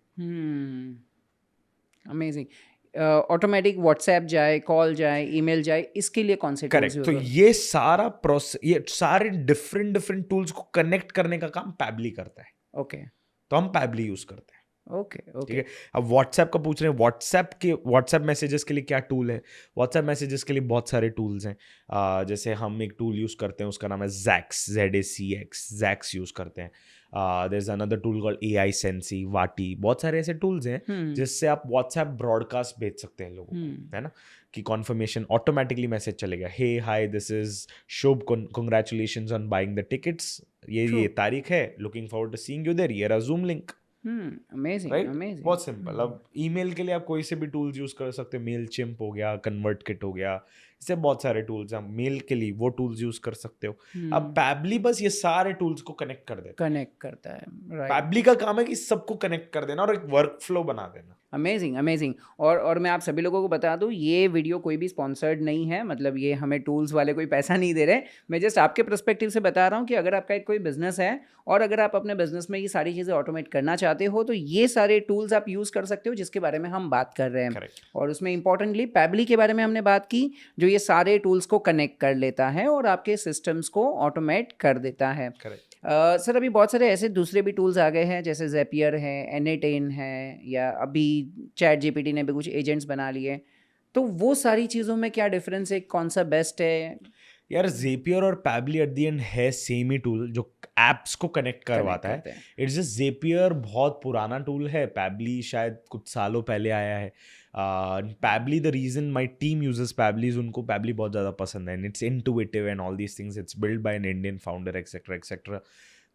अमेजिंग। ऑटोमेटिक व्हाट्सएप जाए, कॉल जाए, ईमेल जाए, इसके लिए कौन से टूल्स करेक्ट। यूज तो करते हैं? ये सारा प्रोसेस, ये सारे डिफरेंट टूल्स को कनेक्ट करने का काम पैबली करता है। ओके तो हम पैबली यूज करते हैं। ठीक ओके। है? अब व्हाट्सएप का पूछ रहे हैं, व्हाट्सएप मैसेजेस के लिए क्या टूल है? व्हाट्सएप मैसेजेस के लिए बहुत सारे टूल्स हैं। जैसे हम एक टूल यूज करते हैं, उसका नाम है Zax, ZACX, Zax यूज करते हैं। There is another tool called AI Sensi, वाटी। बहुत सारे ऐसे टूल्स हैं जिससे आप व्हाट्सएप ब्रॉडकास्ट भेज सकते हैं लोगों को, है ना? कि कॉन्फर्मेशन ऑटोमेटिकली मैसेज चलेगा, hey hi this is Shubh, congratulations on buying the tickets, ये तारीख है, looking forward to seeing you there, here a Zoom link. Amazing right? Amazing. बहुत सिंपल। अब ईमेल के लिए आप कोई से भी टूल्स यूज कर सकते हो, मेल चिम्प हो गया, कन्वर्ट किट हो गया, इससे बहुत सारे टूल्स हैं। मेल के लिए वो टूल्स यूज कर सकते हो। अब पैबली बस ये सारे टूल्स को कनेक्ट कर देता कनेक्ट करता है, है। राइट। पैबली का काम है कि सबको कनेक्ट कर देना और एक वर्क फ्लो बना देना। अमेजिंग। और मैं आप सभी लोगों को बता दूं, ये वीडियो कोई भी स्पॉन्सर्ड नहीं है, मतलब ये हमें टूल्स वाले कोई पैसा नहीं दे रहे। मैं जस्ट आपके पर्सपेक्टिव से बता रहा हूँ कि अगर आपका एक कोई बिजनेस है और अगर आप अपने बिजनेस में ये सारी चीज़ें ऑटोमेट करना चाहते हो, तो ये सारे टूल्स आप यूज़ कर सकते हो जिसके बारे में हम बात कर रहे हैं। Correct. और उसमें इंपॉर्टेंटली पैबली के बारे में हमने बात की, जो ये सारे टूल्स को कनेक्ट कर लेता है और आपके सिस्टम्स को ऑटोमेट कर देता है। करेक्ट। सर अभी बहुत सारे ऐसे दूसरे भी टूल्स आ गए हैं, जैसे Zapier है, N8N है, या अभी चैट जीपीटी ने भी कुछ एजेंट्स बना लिए। तो वो सारी चीज़ों में क्या डिफरेंस है, कौन सा बेस्ट है? यार Zapier और पैबली एट दी एंड है सेम ही टूल जो एप्स को कनेक्ट करवाता है। इट्स जस्ट Zapier बहुत पुराना टूल है, पैबली शायद कुछ सालों पहले आया है। Pabbly, the reason my team uses Pabbly is उनको पैबली बहुत ज़्यादा पसंद है, and it's intuitive and all these things, it's build by an Indian founder etcetera etcetera.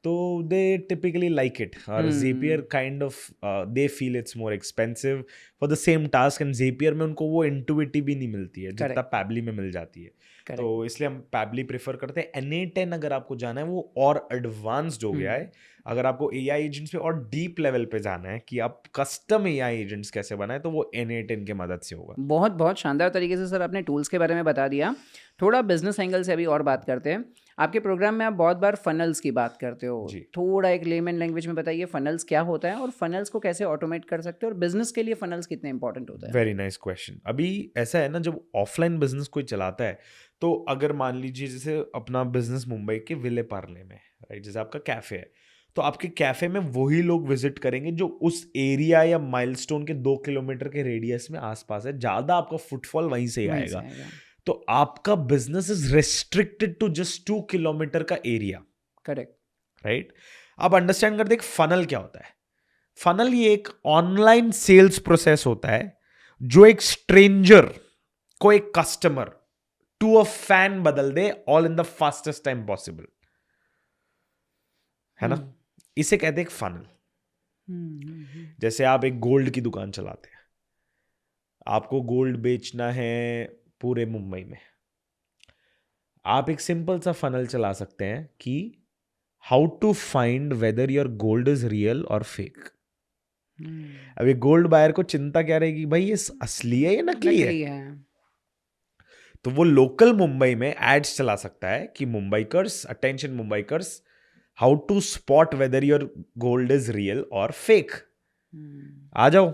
तो दे टिपिकली लाइक इट। और Zapier kind of they feel it's more expensive for the same task, and Zapier में उनको वो intuitive भी नहीं मिलती है जितना पैबली में मिल जाती है। तो इसलिए हम पैबली प्रेफर करते हैं। N8N अगर आपको जाना है वो और एडवांस्ड हो गया है। अगर आपको AI एजेंट्स पे और डीप लेवल पे जाना है कि आप कस्टम AI एजेंट्स कैसे बनाए, तो वो N8N के मदद से होगा। बहुत शानदार तरीके से सर आपने टूल्स के बारे में बता दिया। थोड़ा बिजनेस एंगल से अभी और बात करते हैं। आपके प्रोग्राम में आप बहुत बार फनल्स की बात करते हो, थोड़ा एक लेमन लैंग्वेज में बताइए फनल्स क्या होता है और फनल्स को कैसे ऑटोमेट कर सकते हो, और बिजनेस के लिए फनल्स कितने इंपॉर्टेंट होता है? Very nice question. अभी ऐसा है ना, जब ऑफलाइन बिजनेस कोई चलाता है, तो अगर मान लीजिए जैसे अपना बिजनेस मुंबई के विले पार्ले में, राइट, जैसे आपका कैफे है, तो आपके कैफे में वही लोग विजिट करेंगे जो उस एरिया या माइलस्टोन के 2 किलोमीटर के रेडियस में आसपास है। ज्यादा आपका फुटफॉल वहीं से आएगा। तो आपका business is restricted to just 2 kilometre का एरिया। Correct, right. अब अंडरस्टैंड करते हैं फनल क्या होता है। फनल ये एक ऑनलाइन सेल्स प्रोसेस होता है जो एक स्ट्रेंजर को एक कस्टमर टू अ फैन बदल दे, all in the fastest time possible, है ना? इसे कहते हैं एक फनल। जैसे आप एक गोल्ड की दुकान चलाते हैं, आपको गोल्ड बेचना है पूरे मुंबई में, आप एक सिंपल सा फनल चला सकते हैं कि how to find whether your gold is real और फेक। अब ये गोल्ड बायर को चिंता क्या रहेगी, भाई ये असली है या नकली है? तो वो लोकल मुंबई में एड्स चला सकता है कि Mumbaikars, attention Mumbaikars, how to spot whether your gold is real और फेक। आ जाओ,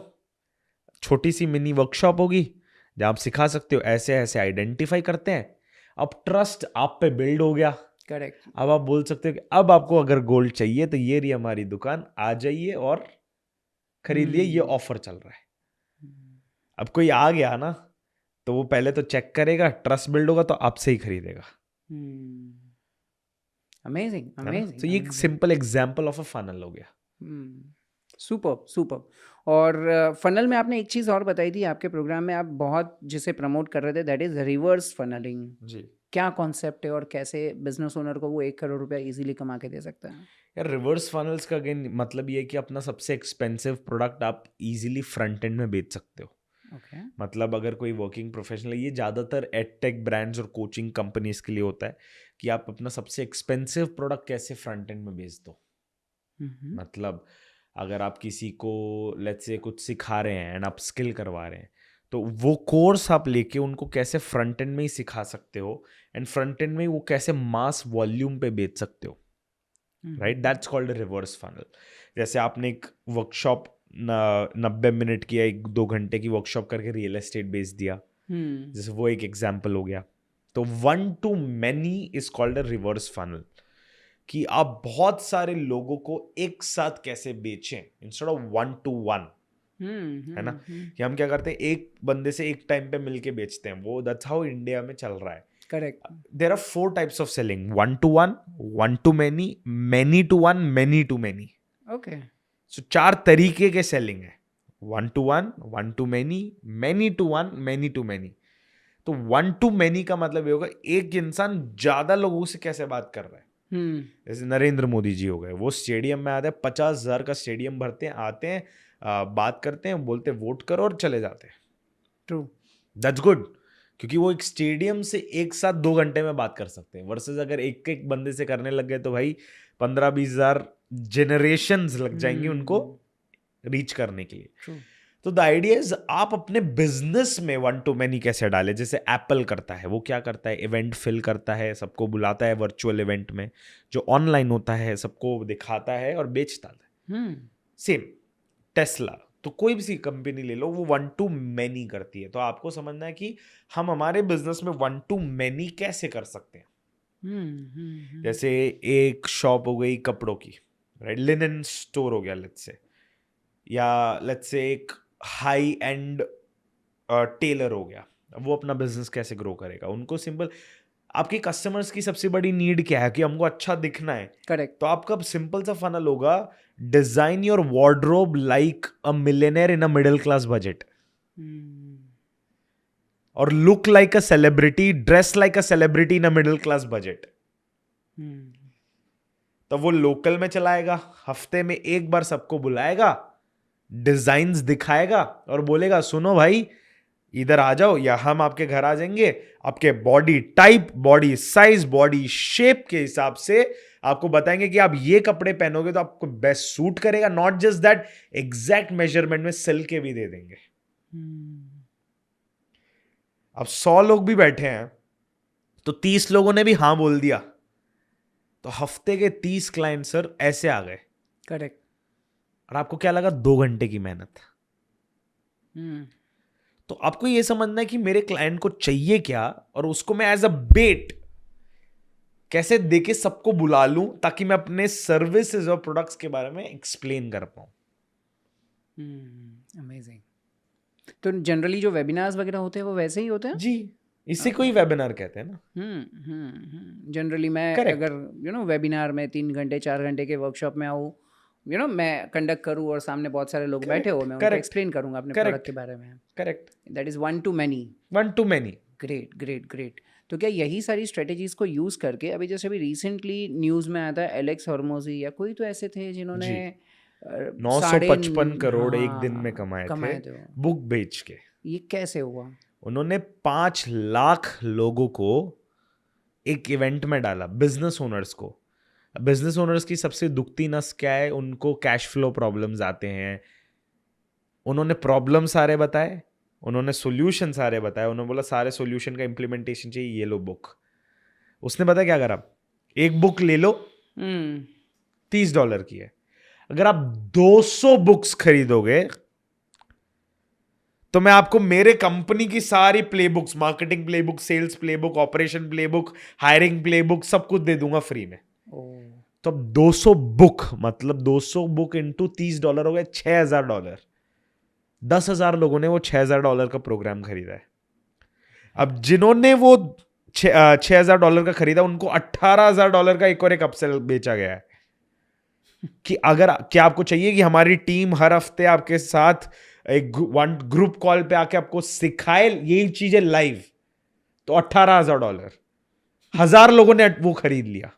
छोटी सी मिनी वर्कशॉप होगी जहां आप सिखा सकते हो ऐसे ऐसे आइडेंटिफाई करते हैं। अब ट्रस्ट आप पे बिल्ड हो गया। करेक्ट। अब आप बोल सकते हो कि अब आपको अगर गोल्ड चाहिए तो ये रही हमारी दुकान, आ जाइए और खरीद लिए, ये ऑफर चल रहा है। अब कोई आ गया ना, तो वो पहले तो चेक करेगा, ट्रस्ट बिल्ड होगा तो आपसे ही खरीदेगा। Amazing, amazing. तो ये एक simple example of a funnel हो गया। Super, super. और फनल में आपने एक चीज़ और बताई थी आपके प्रोग्राम में, आप बहुत जिसे प्रमोट कर रहे थे, दैट इज रिवर्स फनलिंग। जी। क्या कॉन्सेप्ट है और कैसे बिजनेस ओनर को वो 1 करोड़ रुपया इजीली कमा के दे सकता है? यार रिवर्स फनल्स का अगेन मतलब ये है कि अपना सबसे एक्सपेंसिव प्रोडक्ट आप इजीली फ्रंट एंड में बेच सकते हो। ओके। मतलब अगर कोई वर्किंग प्रोफेशनल है, ये ज़्यादातर एडटेक ब्रांड्स और कोचिंग कंपनीज के लिए होता है कि आप अपना सबसे एक्सपेंसिव प्रोडक्ट कैसे फ्रंट एंड में बेच दो। मतलब अगर आप किसी को लेट्स से कुछ सिखा रहे हैं एंड आप स्किल करवा रहे हैं, तो वो कोर्स आप लेके उनको कैसे फ्रंट एंड में ही सिखा सकते हो एंड फ्रंट एंड में वो कैसे मास वॉल्यूम पे बेच सकते हो, right? That's called a reverse funnel. जैसे आपने एक वर्कशॉप 90 मिनट की या 1-2 घंटे की वर्कशॉप करके रियल एस्टेट बेच दिया, जैसे वो एक एग्जाम्पल हो गया। तो 1 to many is called a reverse funnel, कि आप बहुत सारे लोगों को एक साथ कैसे बेचें इंस्टेड ऑफ 1 to 1, है ना? कि हम क्या करते हैं, एक बंदे से एक टाइम पे मिलके बेचते हैं, वो दैट्स हाउ इंडिया में चल रहा है। Correct. There are 4 types of selling, 1 to 1, 1 to many, many to 1, many to many। Okay. सो 4 तरीके के सेलिंग है, 1 to 1, 1 to many, many to 1, many to many। तो 1 to many का मतलब ये होगा एक इंसान ज्यादा लोगों से कैसे बात कर रहा है। जैसे नरेंद्र मोदी जी हो गए, वो स्टेडियम में आते हैं, 50,000 का स्टेडियम भरते हैं, आते हैं, बात करते हैं, बोलते हैं वोट करो और चले जाते हैं। ट्रू। दैट्स गुड, क्योंकि वो एक स्टेडियम से एक साथ 2 घंटे में बात कर सकते हैं, वर्सेस अगर एक एक बंदे से करने लग गए तो भाई 15-20 हजार जनरेशंस लग जाएंगे उनको रीच करने के लिए। ट्रू। तो द आइडिया इज आप अपने बिजनेस में 1 to many कैसे डालें। जैसे एप्पल करता है, वो क्या करता है, इवेंट फिल करता है, सबको बुलाता है वर्चुअल इवेंट में जो ऑनलाइन होता है, सबको दिखाता है और बेचता है। सेम टेस्ला, तो कोई भी सी कंपनी ले लो, वो 1 to many करती है। तो आपको समझना है कि हम हमारे बिजनेस में 1 to many कैसे कर सकते हैं। जैसे एक शॉप हो गई कपड़ों की, राइट, लिनन स्टोर हो गया लेट्स से, या लेट्स से एक हाई एंड टेलर हो गया। वो अपना बिजनेस कैसे ग्रो करेगा? उनको सिंपल, आपके कस्टमर्स की सबसे बड़ी नीड क्या है कि हमको अच्छा दिखना है। करेक्ट। तो आपका सिंपल सा फनल होगा, design your wardrobe like a millionaire in a middle class budget, और look like a celebrity, dress like a celebrity in a middle class budget. तो वो लोकल में चलाएगा, हफ्ते में एक बार सबको बुलाएगा, डिजाइन्स दिखाएगा और बोलेगा सुनो भाई इधर आ जाओ, या हम आपके घर आ जाएंगे, आपके body type, body size, body shape के हिसाब से आपको बताएंगे कि आप ये कपड़े पहनोगे तो आपको बेस्ट सूट करेगा। Not just that, exact measurement में सिल के भी दे देंगे। अब 100 लोग भी बैठे हैं तो 30 लोगों ने भी हाँ बोल दिया, तो हफ्ते के 30 क्लाइंट सर ऐसे आ गए। करेक्ट। और आपको क्या लगा? 2 घंटे की मेहनत। तो आपको ये समझना है कि मेरे क्लाइंट को चाहिए क्या, और उसको मैं एज अ बेट कैसे देके सबको बुला लूं ताकि मैं अपने सर्विसेज और प्रोडक्ट्स के बारे में एक्सप्लेन कर पाऊं। अमेजिंग। तो जनरली जो वेबिनार्स वगैरह होते हैं वो वैसे ही होते हैं जी, इसे कोई वेबिनार कहते हैं ना। जनरली मैं Correct. अगर वेबिनार में 3 घंटे 4 घंटे के वर्कशॉप में आऊँ, मैं कंडक्ट करूँ और सामने बहुत सारे लोग बैठे हो, मैं उनको Correct. एक्सप्लेन करूँगा अपने Correct. प्रोडक्ट के बारे में। Correct. That is 1 to many। 1 to many। Great great great. तो क्या यही सारी स्ट्रेटेजीज को यूज करके अभी जैसे अभी रिसेंटली न्यूज में आया था एलेक्स हॉर्मोजी या कोई तो ऐसे थे जिन्होंने जी, साढ़े 955 करोड़ एक दिन में हाँ कमाए थे कमाए थे वो। बुक बेच के। ये कैसे हुआ? उन्होंने 5 लाख लोगों को एक इवेंट में डाला, बिजनेस ओनर्स को। बिजनेस ओनर्स की सबसे दुखती नस क्या है, उनको कैश फ्लो प्रॉब्लम्स आते हैं। उन्होंने प्रॉब्लम सारे बताए, उन्होंने सोल्यूशन सारे बताए, उन्होंने बोला सारे सोल्यूशन का इम्प्लीमेंटेशन चाहिए, ये लो बुक। उसने पता क्या करा, एक बुक ले लो, हम्म $30 की है। अगर आप 200 बुक्स खरीदोगे तो मैं आपको मेरे कंपनी की सारी playbooks, marketing playbook, sales playbook, operation playbook, hiring playbook, सब कुछ दे दूंगा फ्री में। ओ तो अब 200 बुक मतलब 200 बुक इंटू $30 हो गए $6,000। 10,000 लोगों ने वो $6,000 का प्रोग्राम खरीदा है। अब जिन्होंने वो $6,000 का खरीदा, उनको $18,000 का एक और एक अपसेल बेचा गया है कि अगर क्या आपको चाहिए कि हमारी टीम हर हफ्ते आपके साथ एक ग्रुप कॉल पे आके आपको सिखाए यही चीजें लाइव, तो $18,000। 1,000 लोगों ने वो खरीद लिया।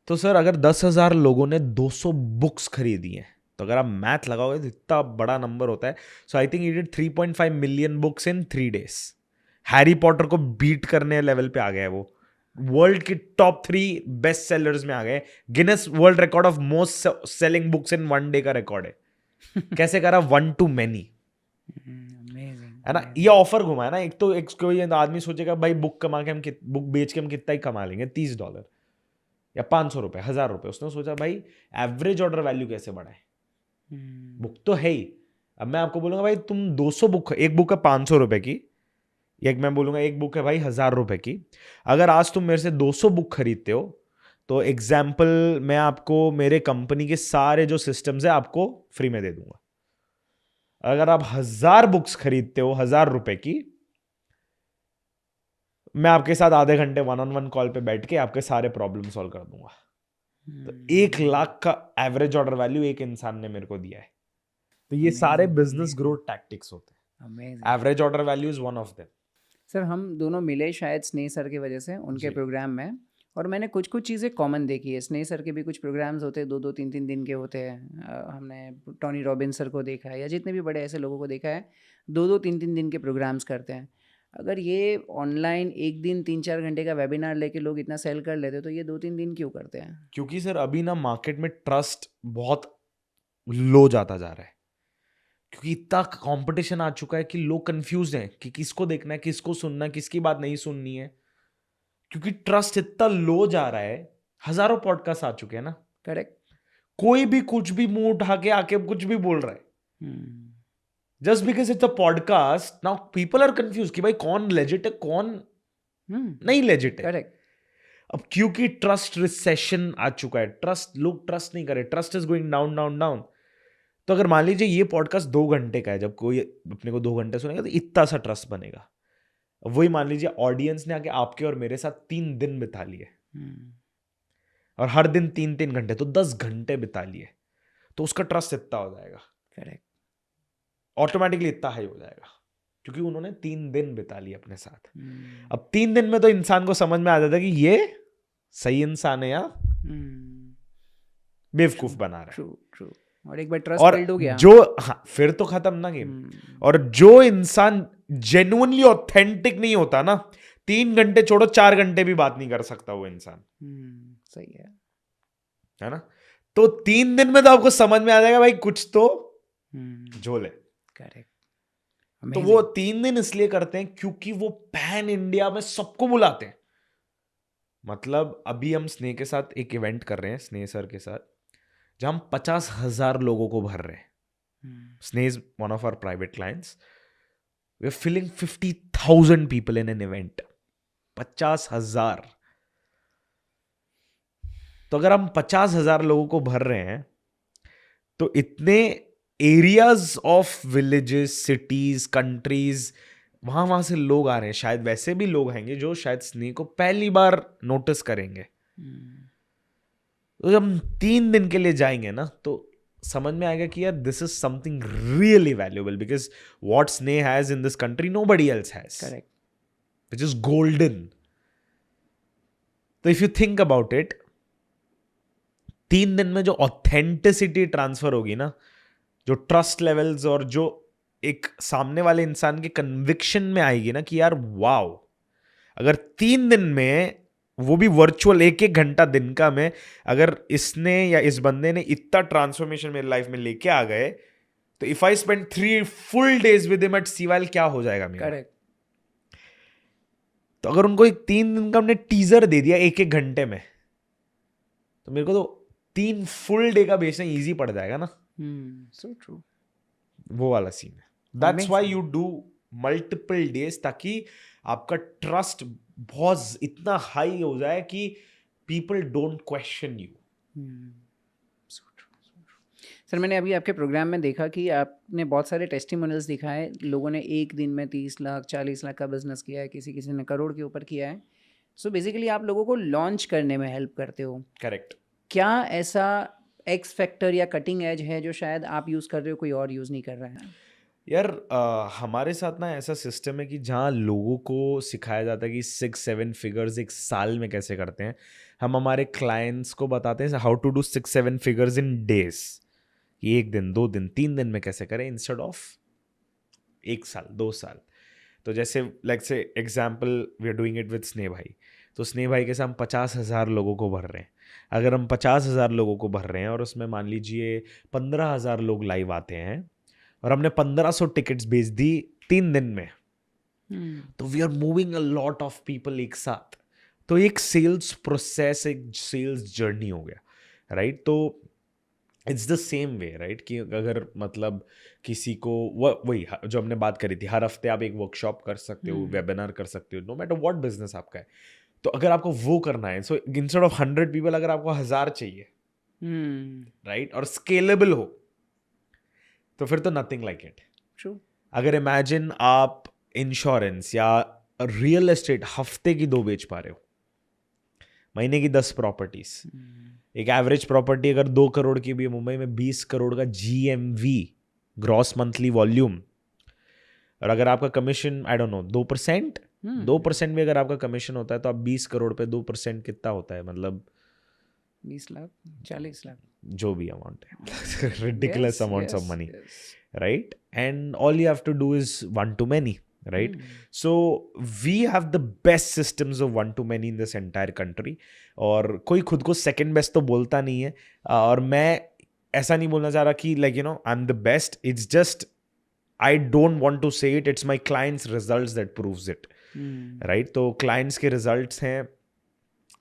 तो सर अगर 10,000 लोगों ने 200 बुक्स खरीदी हैं, तो अगर आप मैथ लगाओगे तो इतना बड़ा नंबर होता है। So I think he did 3.5 million books in 3 days। Harry Potter को बीट करने लेवल पे आ गया है वो। वर्ल्ड की टॉप 3 बेस्ट सेलर्स में आ गए। Guinness world record of most selling books in 1 day का रिकॉर्ड है। कैसे करा? 1 to many, है ना। ये ऑफर घुमाया ना। एक तो एक कोई आदमी सोचेगा भाई बुक कमा के हम बुक बेच के हम कितना ही कमा लेंगे, $30 या ₹500, $1,000। उसने सोचा भाई एवरेज ऑर्डर वैल्यू कैसे बढ़ाए। बुक तो है ही। अब मैं आपको बोलूंगा भाई तुम 200 बुक, एक बुक है ₹500 की, एक मैं बोलूंगा एक बुक है भाई $1,000 की। अगर आज तुम मेरे से 200 बुक खरीदते हो तो एग्जाम्पल मैं आपको मेरे कंपनी के सारे जो सिस्टम्स है आपको फ्री में दे दूंगा। अगर आप 1,000 बुक्स खरीदते हो $1,000 की, मैं आपके साथ आधे घंटे 1-on-1 कॉल पे बैठ के आपके सारे प्रॉब्लम सॉल्व कर दूंगा। तो 1 लाख का एवरेज ऑर्डर वैल्यू एक इंसान ने मेरे को दिया है। तो ये सारे बिजनेस ग्रोथ टैक्टिक्स होते हैं। Average order value is one of them. Sir हम दोनों मिले शायद स्नेह सर की वजह से उनके प्रोग्राम में, और मैंने कुछ कुछ चीज़ें कॉमन देखी है। स्नेह सर के भी कुछ प्रोग्राम्स होते हैं 2-2 3-3 दिन के होते हैं। हमने टोनी रॉबिन्स सर को देखा है या जितने भी बड़े ऐसे लोगों को देखा है 2-2 3-3 दिन के प्रोग्राम्स करते हैं। अगर ये ऑनलाइन एक दिन 3-4 घंटे का वेबिनार लेके लोग इतना सेल कर लेते तो ये 2-3 दिन क्यों करते हैं? क्योंकि सर अभी ना मार्केट में ट्रस्ट बहुत लो जाता जा रहा है, क्योंकि इतना कंपटीशन आ चुका है कि लोग कंफ्यूज हैं कि किसको देखना है, किसको सुनना है, किसकी बात नहीं सुननी है। क्योंकि ट्रस्ट इतना लो जा रहा है, हजारों पॉडकास्ट आ चुके हैं ना। करेक्ट। कोई भी कुछ भी मुंह उठा के आके कुछ भी बोल रहा है। Just because it's a podcast, now people are confuse कि भाई कौन लेजिट है, कौन नहीं लेजिट है। करेक्ट। अब क्योंकि ट्रस्ट रिसेशन आ चुका है, ट्रस्ट लोग ट्रस्ट नहीं करे, trust is going down down down. तो अगर मान लीजिए ये पॉडकास्ट 2 घंटे का है, जब कोई अपने को 2 घंटे सुनेगा तो इतना सा ट्रस्ट बनेगा। वही मान लीजिए ऑडियंस ने आके आपके और मेरे साथ 3 दिन बिता लिए, और हर दिन 3-3 घंटे, तो 10 घंटे बिता लिए, तो उसका ट्रस्ट इतना हो जाएगा। करेक्ट। ऑटोमेटिकली इतना हाई हो जाएगा, क्योंकि उन्होंने 3 दिन बिता लिए अपने साथ। अब 3 दिन में तो इंसान को समझ में आ जाता है कि ये सही इंसान है या बेवकूफ बना रहा है। True true. और एक बार ट्रस्ट और बिल्ड हो गया जो फिर तो खत्म ना गेम। और जो इंसान जेन्युइनली ऑथेंटिक नहीं होता ना, 3 घंटे छोड़ो 4 घंटे भी बात नहीं कर सकता वो इंसान। सही है ना। तो 3 दिन में तो आपको समझ में आ जाएगा भाई कुछ तो झोल है। करेक्ट। तो वो 3 दिन इसलिए करते हैं क्योंकि वो पैन इंडिया में सबको बुलाते हैं। मतलब अभी हम स्नेह के साथ एक इवेंट कर रहे हैं, स्नेह सर के साथ, जहां हम 50,000 लोगों को भर रहे हैं। Sneh is one of our private clients. We are filling 50,000 people in an event. 50,000। तो अगर हम 50,000 लोगों को भर रहे हैं, तो इतने areas of villages, cities, countries, वहां से लोग आ रहे हैं। शायद वैसे भी लोग आएंगे जो शायद स्नेह को पहली बार नोटिस करेंगे। तो जब हम 3 दिन के लिए जाएंगे ना, तो समझ में आएगा कि यार this is something really valuable, because what Sneh has in this country nobody else has, correct. which is golden. तो if you think about it, 3 दिन में जो ऑथेंटिसिटी ट्रांसफर होगी ना, जो ट्रस्ट लेवल्स और जो एक सामने वाले इंसान के कन्विक्शन में आएगी ना कि यार वाओ, अगर 3 दिन में, वो भी वर्चुअल 1-1 घंटा दिन का में, अगर इसने या इस बंदे ने इतना ट्रांसफॉर्मेशन मेरी लाइफ में लेके आ गए, तो if I spend 3 full days with him at CWILE, क्या हो जाएगा मेरा? करेक्ट. तो अगर उनको एक 3 दिन का हमने टीजर दे दिया 1-1 घंटे में, तो मेरे को तो 3 full day का बेचना इजी पड़ जाएगा ना. So true. वो वाला सीन है. That's Amazing. Why you do multiple days, ताकि आपका ट्रस्ट बहुत इतना हाई हो जाए कि people don't question you. Sir, मैंने अभी आपके प्रोग्राम में देखा कि आपने बहुत सारे टेस्टिमोनियल्स दिखाए. लोगों ने एक दिन में 30 लाख 40 लाख का बिजनेस किया है, किसी किसी ने करोड़ के ऊपर किया है. सो बेसिकली आप लोगों को लॉन्च करने में हेल्प करते हो. करेक्ट. क्या ऐसा एक्स फैक्टर या कटिंग एज है जो शायद आप यूज़ कर रहे हो, कोई और यूज़ नहीं कर रहा है? यार हमारे साथ ना ऐसा सिस्टम है कि जहाँ लोगों को सिखाया जाता है कि 6-7 फिगर्स एक साल में कैसे करते हैं, हम हमारे क्लाइंट्स को बताते हैं how to do 6-7 figures in days, कि 1 दिन 2 दिन 3 दिन में कैसे करें, इंस्टेड ऑफ 1 साल 2 साल. तो जैसे लाइक से example, we are doing it with Sneh भाई. तो स्नेह भाई के साथ हम 50,000 लोगों को भर रहे हैं. अगर हम 50,000 लोगों को भर रहे हैं और उसमें मान लीजिए 15,000 लोग लाइव आते हैं और हमने 1500 टिकट्स बेच दी 3 दिन में, तो we are moving a lot of people एक साथ. तो एक सेल्स प्रोसेस, एक सेल्स जर्नी हो गया, राइट? तो it's the same way, right? कि अगर मतलब किसी को वही जो हमने बात करी थी, हर हफ्ते आप एक वर्कशॉप कर सकते हो, वेबिनार कर सकते हो, नो मैटर व्हाट बिजनेस आपका है. तो अगर आपको वो करना है, सो इंस्टेड ऑफ 100 पीपल अगर आपको 1000 चाहिए, राइट, और स्केलेबल हो, तो फिर तो नथिंग लाइक इट. ट्रू. अगर इमेजिन आप इंश्योरेंस या रियल एस्टेट हफ्ते की 2 बेच पा रहे हो, महीने की 10 प्रॉपर्टीज. एक एवरेज प्रॉपर्टी अगर 2 करोड़ की भी है मुंबई में, 20 करोड़ का GMV, ग्रॉस मंथली वॉल्यूम. और अगर आपका कमीशन आई डोंट नो 2%, 2% भी अगर आपका कमीशन होता है, तो आप 20 करोड़ पे 2% कितना होता है, मतलब 20 लाख 40 लाख, जो भी अमाउंट है, ridiculous amounts of money, right? And all you have to do is one to many, right? So we have the best systems of one to many in this entire country. और कोई खुद को second best तो बोलता नहीं है, और मैं ऐसा नहीं बोलना चाह रहा कि like you know I'm the best. It's just I don't want to say it. It's my clients' results that proves it, right? तो clients के results हैं,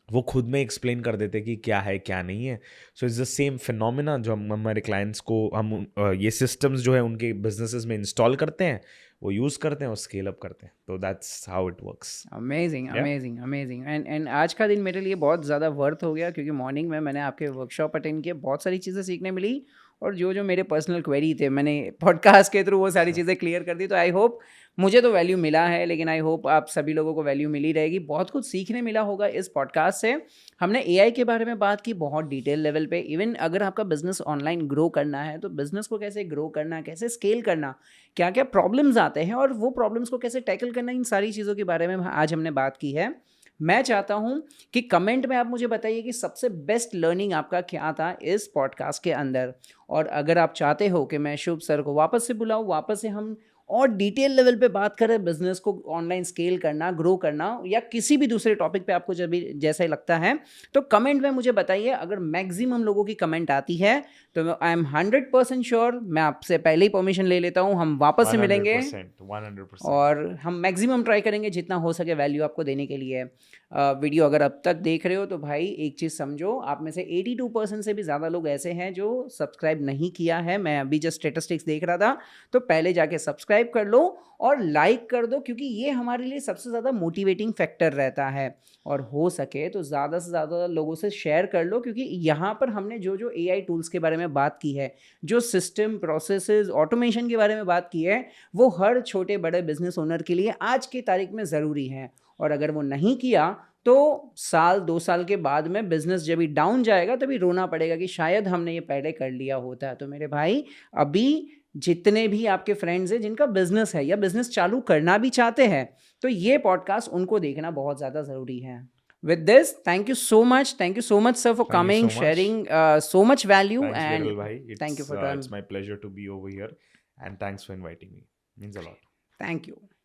वो खुद में एक्सप्लेन कर देते कि क्या है क्या नहीं है. So it's the same phenomena जो हम हमारे क्लाइंट्स को हम ये सिस्टम्स जो है उनके बिजनेसेस में इंस्टॉल करते हैं, वो यूज़ करते हैं और स्केल अप करते हैं. तो that's how it works. Amazing amazing amazing. And आज का दिन मेरे लिए बहुत ज़्यादा वर्थ हो गया, क्योंकि मॉर्निंग में मैंने आपके वर्कशॉप अटेंड किया, बहुत सारी चीज़ें सीखने मिली, और जो मेरे पर्सनल क्वेरी थे मैंने पॉडकास्ट के थ्रू वो सारी चीज़ें क्लियर कर दी. तो आई होप मुझे तो वैल्यू मिला है, लेकिन आई होप आप सभी लोगों को वैल्यू मिली रहेगी. बहुत कुछ सीखने मिला होगा इस पॉडकास्ट से. हमने AI के बारे में बात की बहुत डिटेल लेवल पे. इवन अगर आपका बिजनेस ऑनलाइन ग्रो करना है, तो बिजनेस को कैसे ग्रो करना, कैसे स्केल करना, क्या क्या प्रॉब्लम्स आते हैं और वो प्रॉब्लम्स को कैसे टैकल करना, इन सारी चीज़ों के बारे में आज हमने बात की है. मैं चाहता हूं कि कमेंट में आप मुझे बताइए कि सबसे बेस्ट लर्निंग आपका क्या था इस पॉडकास्ट के अंदर. और अगर आप चाहते हो कि मैं शुभ सर को वापस से बुलाऊं, वापस से हम और डिटेल लेवल पे बात करें बिजनेस को ऑनलाइन स्केल करना, ग्रो करना, या किसी भी दूसरे टॉपिक पे आपको जब भी जैसा लगता है, तो कमेंट में मुझे बताइए. अगर मैक्सिमम लोगों की कमेंट आती है तो आई एम 100% श्योर, मैं आपसे पहले ही परमिशन ले लेता हूँ, हम वापस से मिलेंगे 100%. और हम मैक्सिमम ट्राई करेंगे जितना हो सके वैल्यू आपको देने के लिए. वीडियो अगर अब तक देख रहे हो तो भाई एक चीज़ समझो, आप में से 82% से भी ज़्यादा लोग ऐसे हैं जो सब्सक्राइब नहीं किया है. मैं अभी जस्ट स्टेटिस्टिक्स देख रहा था, तो पहले जाके सब्सक्राइब सब्सक्राइब कर लो और लाइक कर दो, क्योंकि ये हमारे लिए सबसे ज़्यादा मोटिवेटिंग फैक्टर रहता है। और हो सके तो ज़्यादा से ज़्यादा लोगों से शेयर कर लो, क्योंकि यहाँ पर हमने जो जो AI टूल्स के बारे में बात की है, जो सिस्टम प्रोसेसेस ऑटोमेशन के बारे में बात की है, वो हर छोटे बड़े बिजनेस ओनर के लिए आज की तारीख में ज़रूरी है। और अगर वो नहीं किया तो साल 2 साल के बाद में बिजनेस जब भी डाउन जाएगा तभी रोना पड़ेगा कि शायद हमने ये पहले कर लिया होता। तो मेरे भाई, अभी जितने भी आपके फ्रेंड्स हैं जिनका बिजनेस है या बिजनेस चालू करना भी चाहते हैं, तो ये पॉडकास्ट उनको देखना बहुत ज़्यादा ज़रूरी है। With this, thank you so much sir, for Thank you so coming, much. sharing so much value. Thanks, And Viral bhai. thank you for It's my pleasure to be over here, and thanks for inviting me. Means a lot. Thank you.